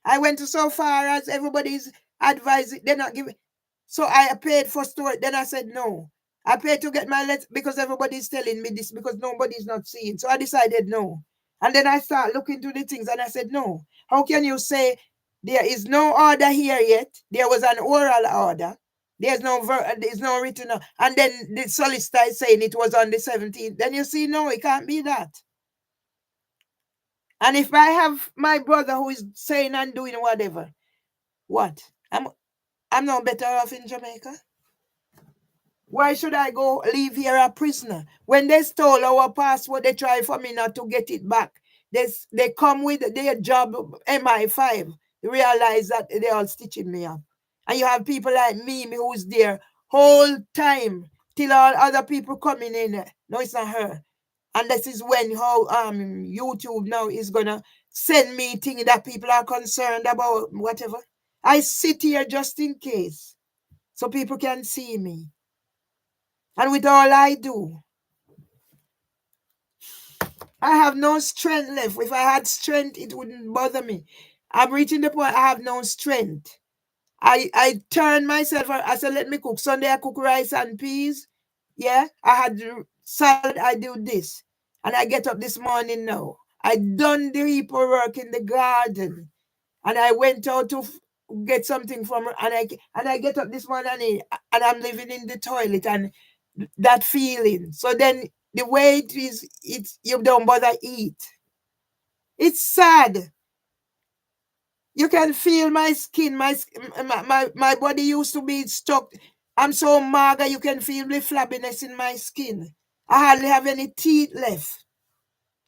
I went to so far as everybody's advising, they're not giving. So I paid for storage. Then I said no. I paid to get my letter because everybody's telling me this because nobody's not seeing. So I decided no. And then I start looking to the things and I said no. How can you say there is no order here yet? There was an oral order. There's no written. And then the solicitor is saying it was on the 17th. Then you see, no, it can't be that. And if I have my brother who is saying and doing whatever, what? I'm no better off in Jamaica. Why should I go live here a prisoner? When they stole our passport, they try for me not to get it back. They come with their job MI5. Realize that they're all stitching me up. And you have people like me who's there whole time till all other people coming in. No, it's not her. And this is when how YouTube now is gonna send me things that people are concerned about, whatever. I sit here just in case so people can see me. And with all I do, I have no strength left. If I had strength, it wouldn't bother me. I'm reaching the point I have no strength. I turned myself, I said, let me cook. Sunday I cook rice and peas. Yeah, I had salad, I do this. And I get up this morning now. I done the heap of work in the garden. And I went out to get something from her. And I get up this morning and I'm living in the toilet and that feeling. So then the way it is, it's you don't bother eat. It's sad. You can feel my skin, my body used to be stuck. I'm so mager, you can feel the flabbiness in my skin. I hardly have any teeth left.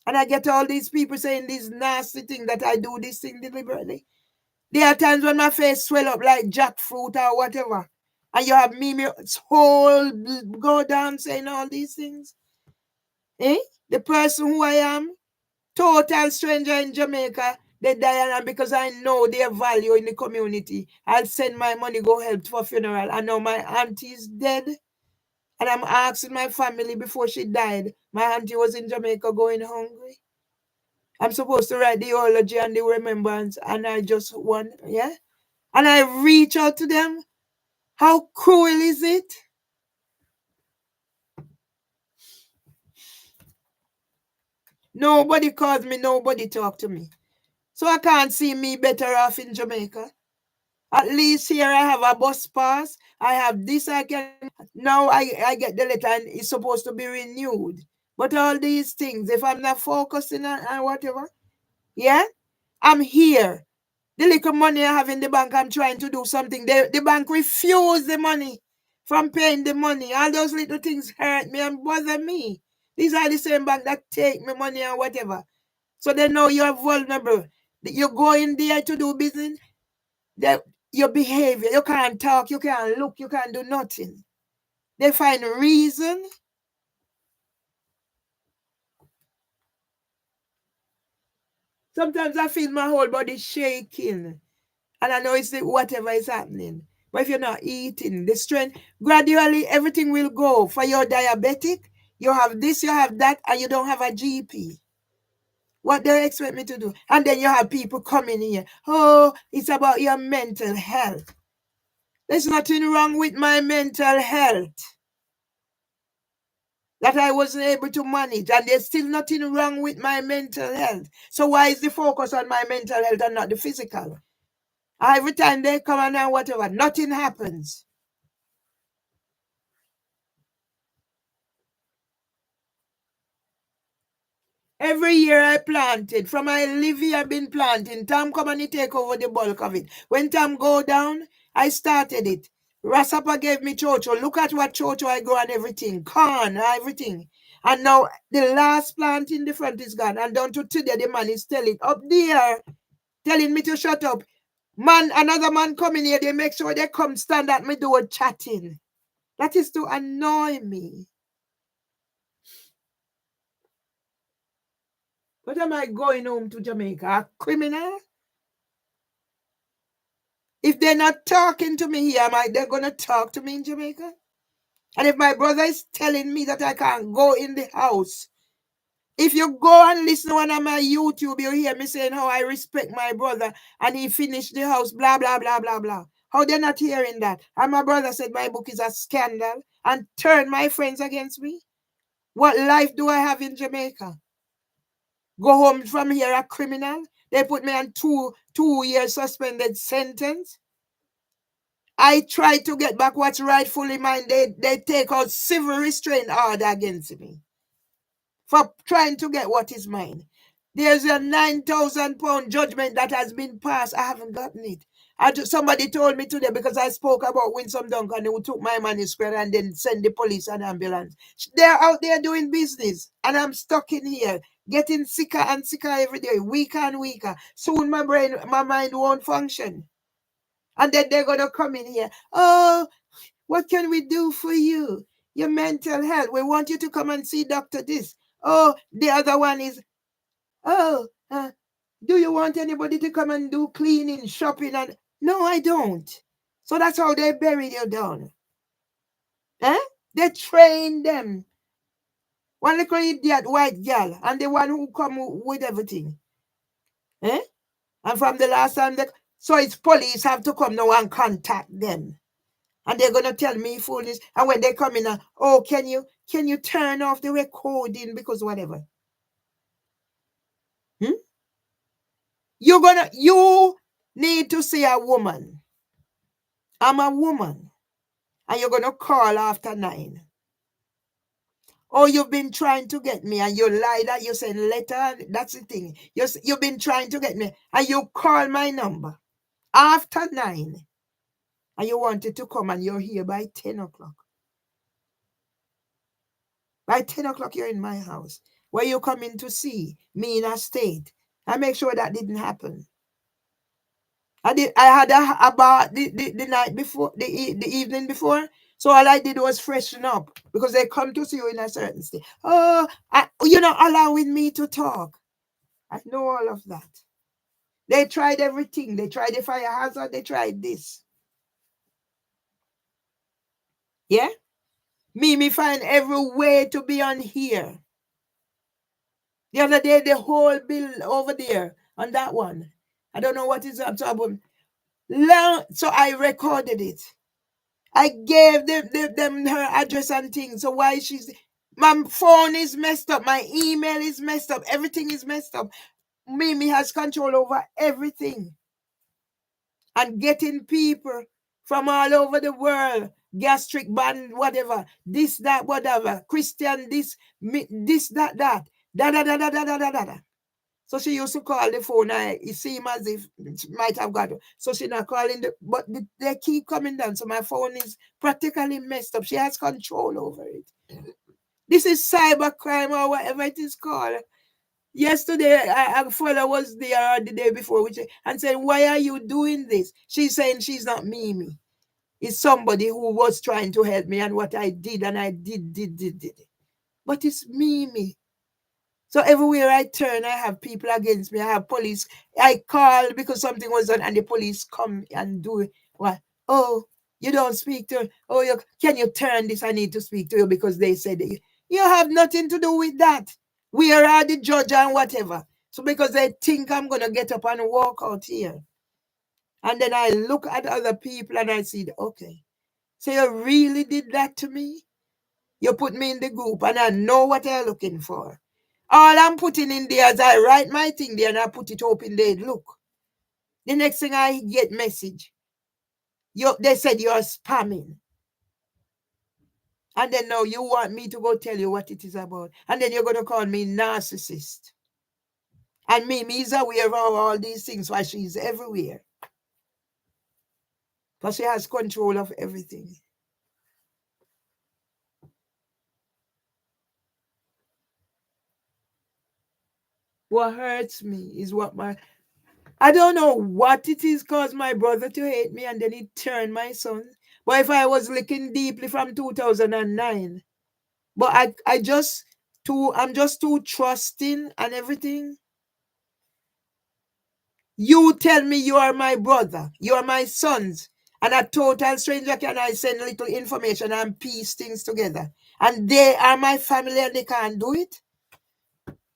And I get all these people saying these nasty things that I do this thing deliberately. There are times when my face swell up like jackfruit or whatever. And you have me whole go down saying all these things. Eh? The person who I am, total stranger in Jamaica, they die and because I know their value in the community, I'll send my money go help for funeral. I know my auntie is dead. And I'm asking my family before she died. My auntie was in Jamaica going hungry. I'm supposed to write the eulogy and the remembrance, and I just want, yeah? And I reach out to them. How cruel is it? Nobody calls me, nobody talk to me. So I can't see me better off in Jamaica. At least here I have a bus pass. I have this, I can. Now I get the letter and it's supposed to be renewed. But all these things, if I'm not focusing on whatever, yeah, I'm here. The little money I have in the bank, I'm trying to do something. The bank refuse the money from paying the money. All those little things hurt me and bother me. These are the same bank that take me money and whatever. So they know you're vulnerable. You go in there to do business, that your behavior, you can't talk, you can't look, you can't do nothing. They find reason. Sometimes I feel my whole body shaking. And I know it's whatever is happening. But if you're not eating, the strength, gradually everything will go. For your diabetic, you have this, you have that, and you don't have a GP. What they expect me to do? And then you have people coming here. Oh, it's about your mental health. There's nothing wrong with my mental health that I wasn't able to manage, and there's still nothing wrong with my mental health. So why is the focus on my mental health and not the physical? Every time they come and whatever, nothing happens. Every year I planted. From I live here, I've been planting. Tom come and he take over the bulk of it. When Tom go down, I started it. Rasapa gave me chocho. Look at what chocho I grow and everything. Corn, everything. And now the last plant in the front is gone. And down to today, the man is telling up there, telling me to shut up. Man, another man coming here, they make sure they come stand at my door chatting. That is to annoy me. What am I going home to Jamaica? A criminal? If they're not talking to me here, they're going to talk to me in Jamaica? And if my brother is telling me that I can't go in the house, if you go and listen to one of my YouTube, you hear me saying how I respect my brother and he finished the house, blah, blah, blah, blah, blah. How they're not hearing that? And my brother said my book is a scandal and turned my friends against me? What life do I have in Jamaica? Go home from here a criminal? They put me on two-year suspended sentence. I try to get back what's rightfully mine. They take out civil restraint order against me for trying to get what is mine. There's a £9,000 judgment that has been passed. I haven't gotten it. Somebody told me today because I spoke about Winsome Duncan who took my manuscript and then send the police and ambulance. They're out there doing business and I'm stuck in here getting sicker and sicker every day, weaker and weaker. Soon my mind won't function. And then they're going to come in here. Oh, what can we do for you? Your mental health. We want you to come and see Dr. This. Oh, the other one is, oh, do you want anybody to come and do cleaning, shopping? And no, I don't. So that's how they bury you down. Eh? They train them. One little idiot white girl and the one who come with everything. Eh? And from the last time, so it's police have to come now and contact them. And they're gonna tell me foolish. And when they come in, oh, can you turn off the recording because whatever? Hmm? You need to see a woman. I'm a woman, and you're gonna call after 9. Oh, you've been trying to get me, and you lied that you send letter. That's the thing. You've been trying to get me, and you call my number after 9, and you wanted to come, and you're here by 10 o'clock. By 10 o'clock, you're in my house. Where you coming to see me in a state? I make sure that didn't happen. I had a bath the night before, the evening before. So all I did was freshen up because they come to see you in a certain state. Oh, you're not allowing me to talk. I know all of that. They tried everything. They tried the fire hazard. They tried this. Yeah? Me find every way to be on here. The other day, the whole bill over there on that one. I don't know what is up. So I recorded it. I gave them her address and things. So why she's... My phone is messed up. My email is messed up. Everything is messed up. Mimi has control over everything. And getting people from all over the world, gastric band, whatever, this, that, whatever, Christian, this, that, da, da, da, da, da, da, da, da. So she used to call the phone. It seemed as if she might have got it. So she's not calling, but they keep coming down. So my phone is practically messed up. She has control over it. This is cyber crime or whatever it is called. Yesterday, a fellow was there the day before and said, why are you doing this? She's saying she's not Mimi. It's somebody who was trying to help me and what I did, and I did. But it's Mimi. So everywhere I turn, I have people against me. I have police. I call because something was done, and the police come and do it. What? Oh, you don't speak to. Oh, can you turn this? I need to speak to you because they said you have nothing to do with that. We are the judge and whatever. So because they think I'm gonna get up and walk out here, and then I look at other people and I see, okay, so you really did that to me. You put me in the group and I know what they're looking for. All I'm putting in there is I write my thing there and I put it open there. Look. The next thing I get message. They said you're spamming. And then now you want me to go tell you what it is about. And then you're gonna call me narcissist. And Mimi is aware of all these things while she's everywhere. Because she has control of everything. What hurts me is what I don't know what it is caused my brother to hate me and then he turned my son. But if I was looking deeply from 2009, but I'm just too trusting and everything. You tell me you are my brother, you are my sons, and a total stranger can I send little information and piece things together. And they are my family and they can't do it?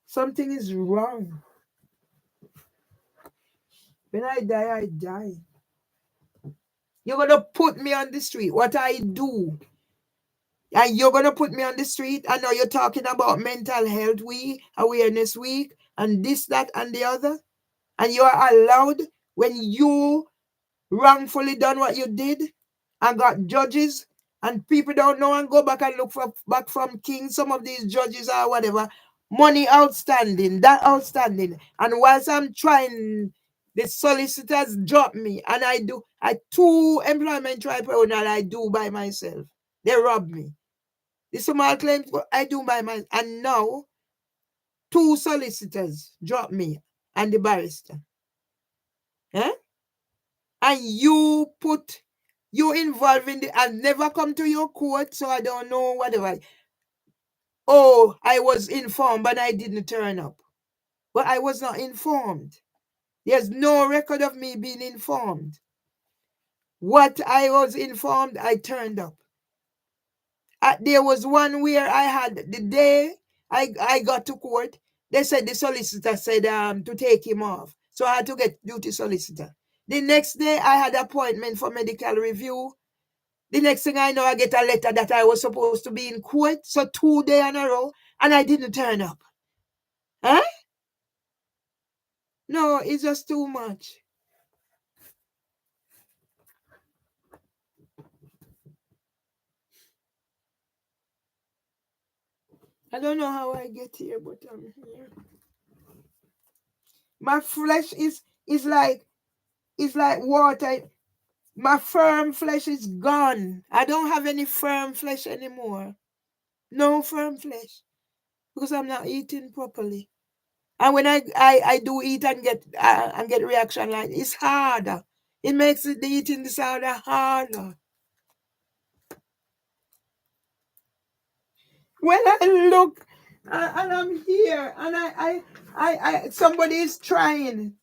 Something is wrong. When I die, I die. You're gonna put me on the street. What I do? And you're gonna put me on the street. I know you're talking about mental health week, awareness week, and this, that, and the other. And you are allowed when you wrongfully done what you did and got judges and people don't know and go back and look for back from king. Some of these judges or whatever, money outstanding, that outstanding. And whilst I'm trying, the solicitors drop me and I two employment tribunal I do by myself. They rob me. The small claims I do by myself. And now two solicitors drop me and the barrister. Eh? And you involved in the I never come to your court, so I don't know whatever. Oh, I was informed, but I didn't turn up. But I was not informed. There's no record of me being informed. What I was informed, I turned up. There was one where I had the day I got to court, they said the solicitor said to take him off. So I had to get duty solicitor. The next day I had appointment for medical review. The next thing I know, I get a letter that I was supposed to be in court. So 2 days in a row, and I didn't turn up. Huh? No, it's just too much. I don't know how I get here, but I'm here. My flesh is like water. My firm flesh is gone. I don't have any firm flesh anymore. No firm flesh because I'm not eating properly. And when I do eat and get reaction like it's harder. It makes the eating disorder harder. When I look and I'm here and somebody is trying,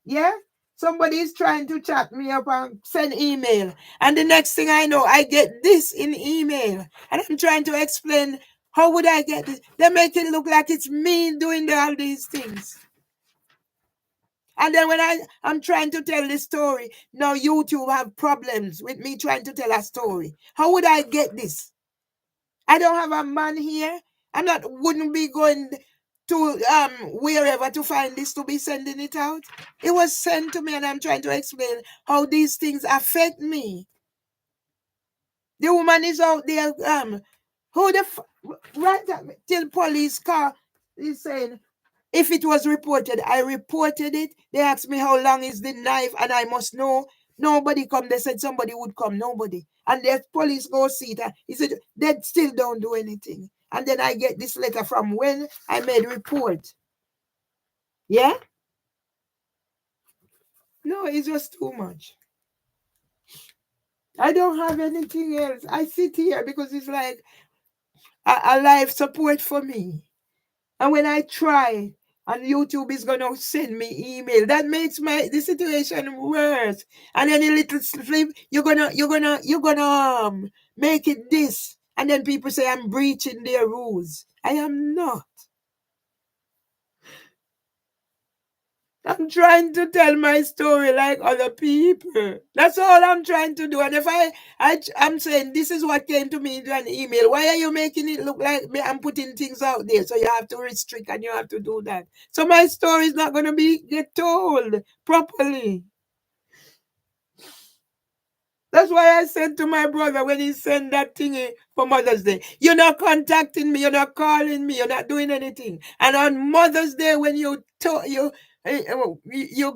yeah, somebody is trying to chat me up and send email, and the next thing I know, I get this in email, and I'm trying to explain how would I get this. They make it look like it's me doing all these things. And then when I'm trying to tell the story, now YouTube have problems with me trying to tell a story. How would I get this? I don't have a man here. Wouldn't be going to wherever to find this to be sending it out. It was sent to me and I'm trying to explain how these things affect me. The woman is out there, who the right till police car is saying, if it was reported, I reported it. They asked me how long is the knife, and I must know. Nobody come. They said somebody would come. Nobody. And the police go see it. He said they still don't do anything. And then I get this letter from when I made report. Yeah? No, it's just too much. I don't have anything else. I sit here because it's like a life support for me. And when I try, and YouTube is gonna send me email, that makes the situation worse. And any little slip, you're gonna make it this. And then people say I'm breaching their rules. I am not. I'm trying to tell my story like other people. That's all I'm trying to do. And if I'm saying this is what came to me into an email, why are you making it look like me? I'm putting things out there, so you have to restrict and you have to do that. So my story is not going to be get told properly. That's why I said to my brother when he sent that thingy for Mother's Day, you're not contacting me, you're not calling me, you're not doing anything. And on Mother's Day, when you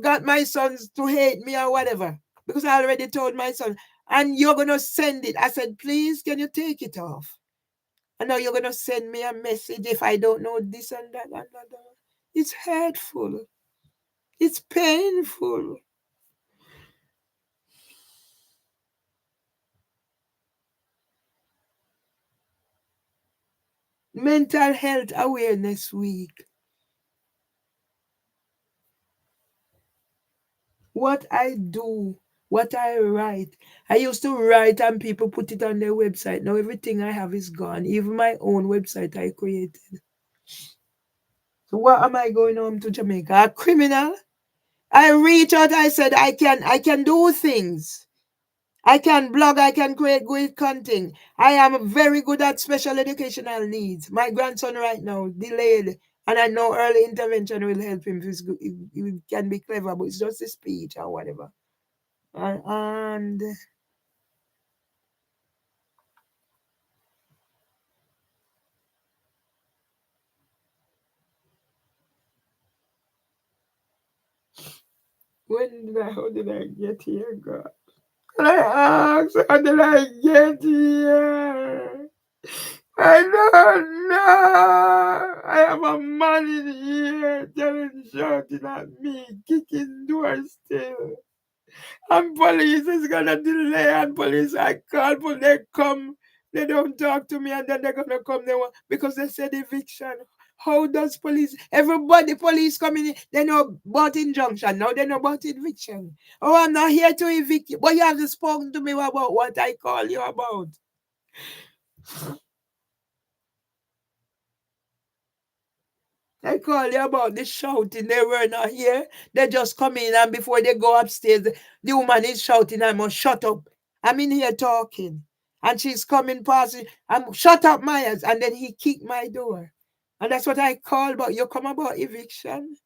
got my sons to hate me or whatever, because I already told my son, and you're gonna send it. I said, please, can you take it off? And now you're gonna send me a message if I don't know this and that and that. It's hurtful. It's painful. Mental Health Awareness Week. What I do, what I write. I used to write and people put it on their website. Now everything I have is gone. Even my own website I created. So what am I going home to Jamaica? A criminal? I reach out, I said I can do things. I can blog, I can create great content. I am very good at special educational needs. My grandson right now, delayed, and I know early intervention will help him if he can be clever, but it's just a speech or whatever. And how did I get here, God? And I asked, how did I get here? I don't know. I have a man in here telling, shouting at me, kicking doors still. And police is gonna delay, and police I call, but they come, they don't talk to me, and then they're gonna come, because they said eviction. How does police, everybody, police coming in, they know about injunction, now they know about eviction. Oh, I'm not here to evict you, but you have to spoken to me about what I call you about. I call you about the shouting. They were not here. They just come in, and before they go upstairs, the woman is shouting, I must shut up. I'm in here talking. And she's coming past. I'm shut up, Myers. And then he kicked my door. And that's what I call about. You come about eviction.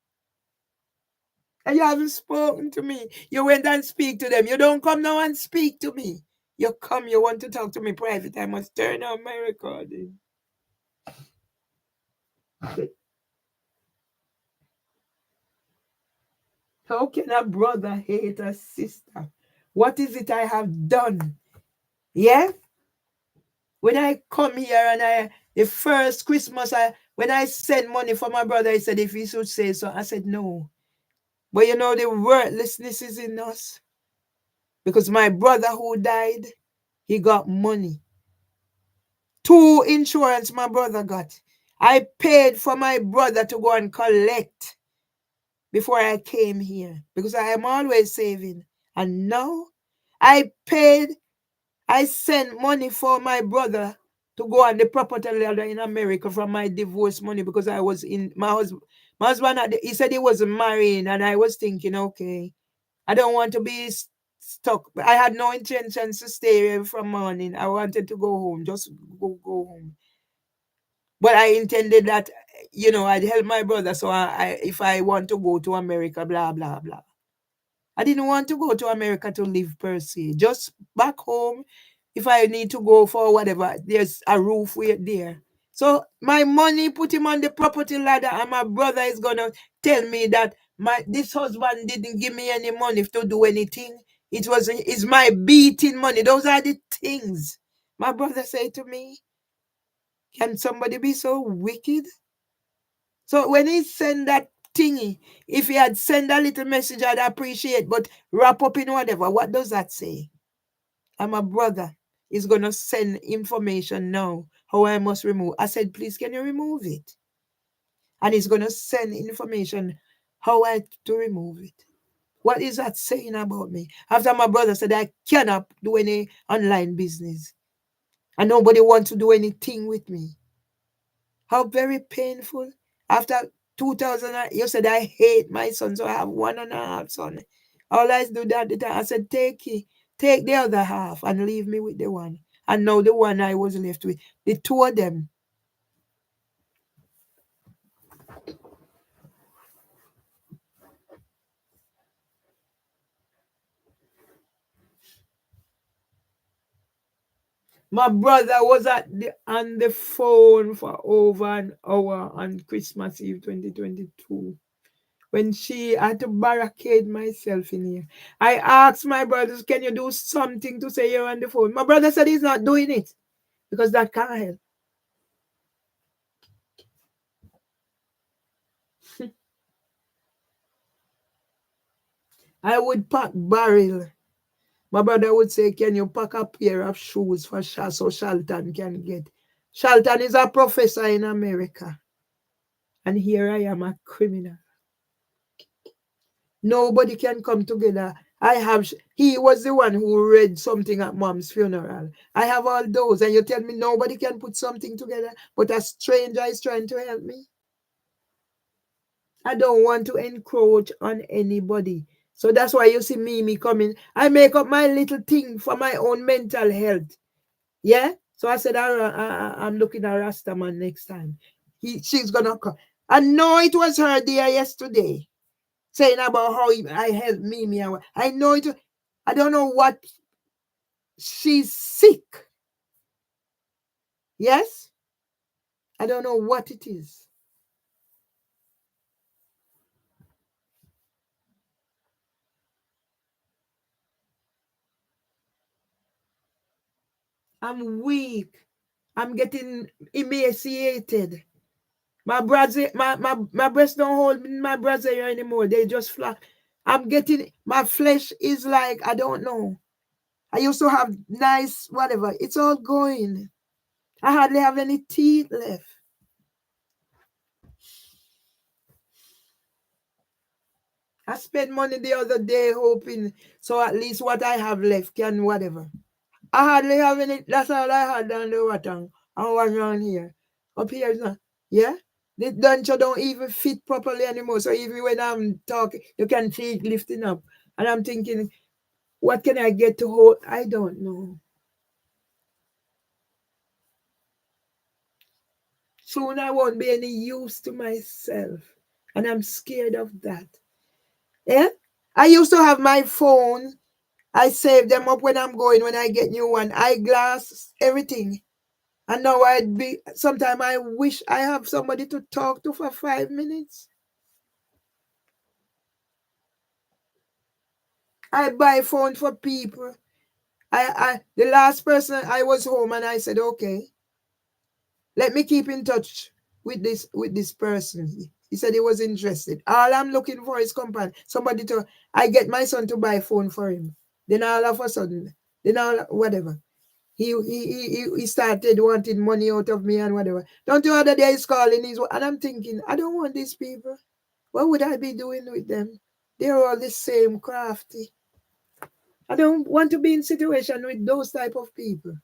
And you haven't spoken to me. You went and speak to them. You don't come now and speak to me. You come, you want to talk to me private. I must turn on my recording. How can a brother hate a sister? What is it I have done? Yeah? When I come here and the first Christmas, when I send money for my brother, he said, if he should say so, I said, no. But you know, the worthlessness is in us. Because my brother who died, he got money. 2 insurance my brother got. I paid for my brother to go and collect before I came here. Because I am always saving. And now, I paid I sent money for my brother to go on the property ladder in America from my divorce money because I was in my husband. My husband, he said he wasn't marrying, and I was thinking, okay, I don't want to be stuck. I had no intentions to stay here from morning. I wanted to go home, just go home. But I intended that, I'd help my brother. So if I want to go to America, blah blah blah. I didn't want to go to America to live per se. Just back home, if I need to go for whatever, there's a roof there. So my money put him on the property ladder, and my brother is gonna tell me that this husband didn't give me any money to do anything. It's my beating money. Those are the things. My brother said to me, can somebody be so wicked? So when he send that thingy, if he had sent a little message, I'd appreciate. But wrap up in whatever, what does that say? I'm a brother. He's gonna send information now how I must remove. I said, please, can you remove it? And it's going to send information how I to remove it. What is that saying about me? After my brother said I cannot do any online business and nobody wants to do anything with me. How very painful. After 2000, you said I hate my son, so I have 1.5 son. All I do that the time, I said, take it, take the other half and leave me with the one. And now the one I was left with, the two of them. My brother was on the phone for over an hour on Christmas Eve 2022 when she had to barricade myself in here. I asked my brothers, can you do something to say you're on the phone? My brother said he's not doing it because that can't help. I would pack barrel. My brother would say, can you pack a pair of shoes for so Shalton can get? Shalton is a professor in America. And here I am, a criminal. Nobody can come together. He was the one who read something at mom's funeral. I have all those, and you tell me nobody can put something together, but a stranger is trying to help me. I don't want to encroach on anybody. So that's why you see me coming. I make up my little thing for my own mental health. Yeah? So I said, I'm looking at Rastaman next time. She's going to come. I know it was her there yesterday saying about how I helped Mimi. I know it. I don't know what. She's sick. Yes? I don't know what it is. I'm weak. I'm getting emaciated. My breasts don't hold my breasts here anymore. They just flat. I'm getting my flesh is like I don't know. I used to have nice whatever. It's all going. I hardly have any teeth left. I spent money the other day hoping so at least what I have left can whatever. I hardly have any. That's all I had down the water. I was around here. Up here is not. Yeah? The denture don't even fit properly anymore. So even when I'm talking, you can see it lifting up. And I'm thinking, what can I get to hold? I don't know. Soon I won't be any use to myself. And I'm scared of that. Yeah? I used to have my phone. I save them up when I'm going, when I get new one. Eyeglass, everything. And now sometimes I wish I have somebody to talk to for 5 minutes. I buy phone for people. The last person I was home and I said, okay, let me keep in touch with this person. He said he was interested. All I'm looking for is company. I get my son to buy a phone for him. Then all of a sudden, whatever. He started wanting money out of me and whatever. Don't the other day he's calling, and I'm thinking, I don't want these people. What would I be doing with them? They're all the same crafty. I don't want to be in situation with those type of people.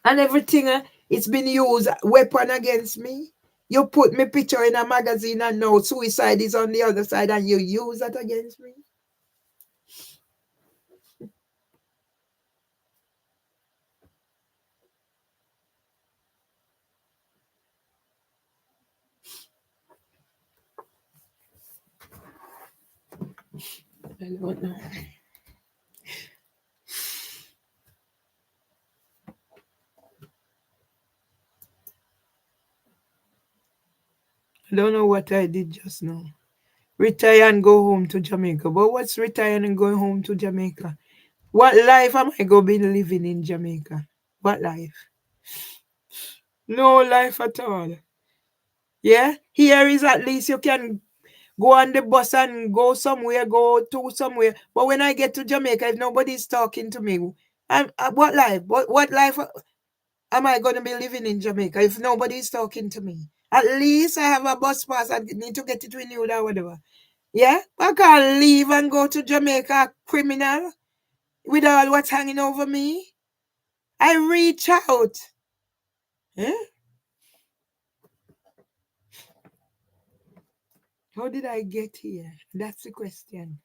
And everything, it's been used weapon against me. You put me picture in a magazine and now suicide is on the other side and you use that against me. I don't know. I don't know what I did just now. Retire and go home to Jamaica. But what's retiring and going home to Jamaica? What life am I going to be living in Jamaica? What life? No life at all. Yeah? Here is at least you can go on the bus and go somewhere, go to somewhere. But when I get to Jamaica, if nobody's talking to me, what life? What life? am I going to be living in Jamaica if nobody is talking to me? At least I have a bus pass. I need to get it renewed or whatever. Yeah? I can't leave and go to Jamaica criminal with all what's hanging over me. I reach out. Eh? How did I get here? That's the question.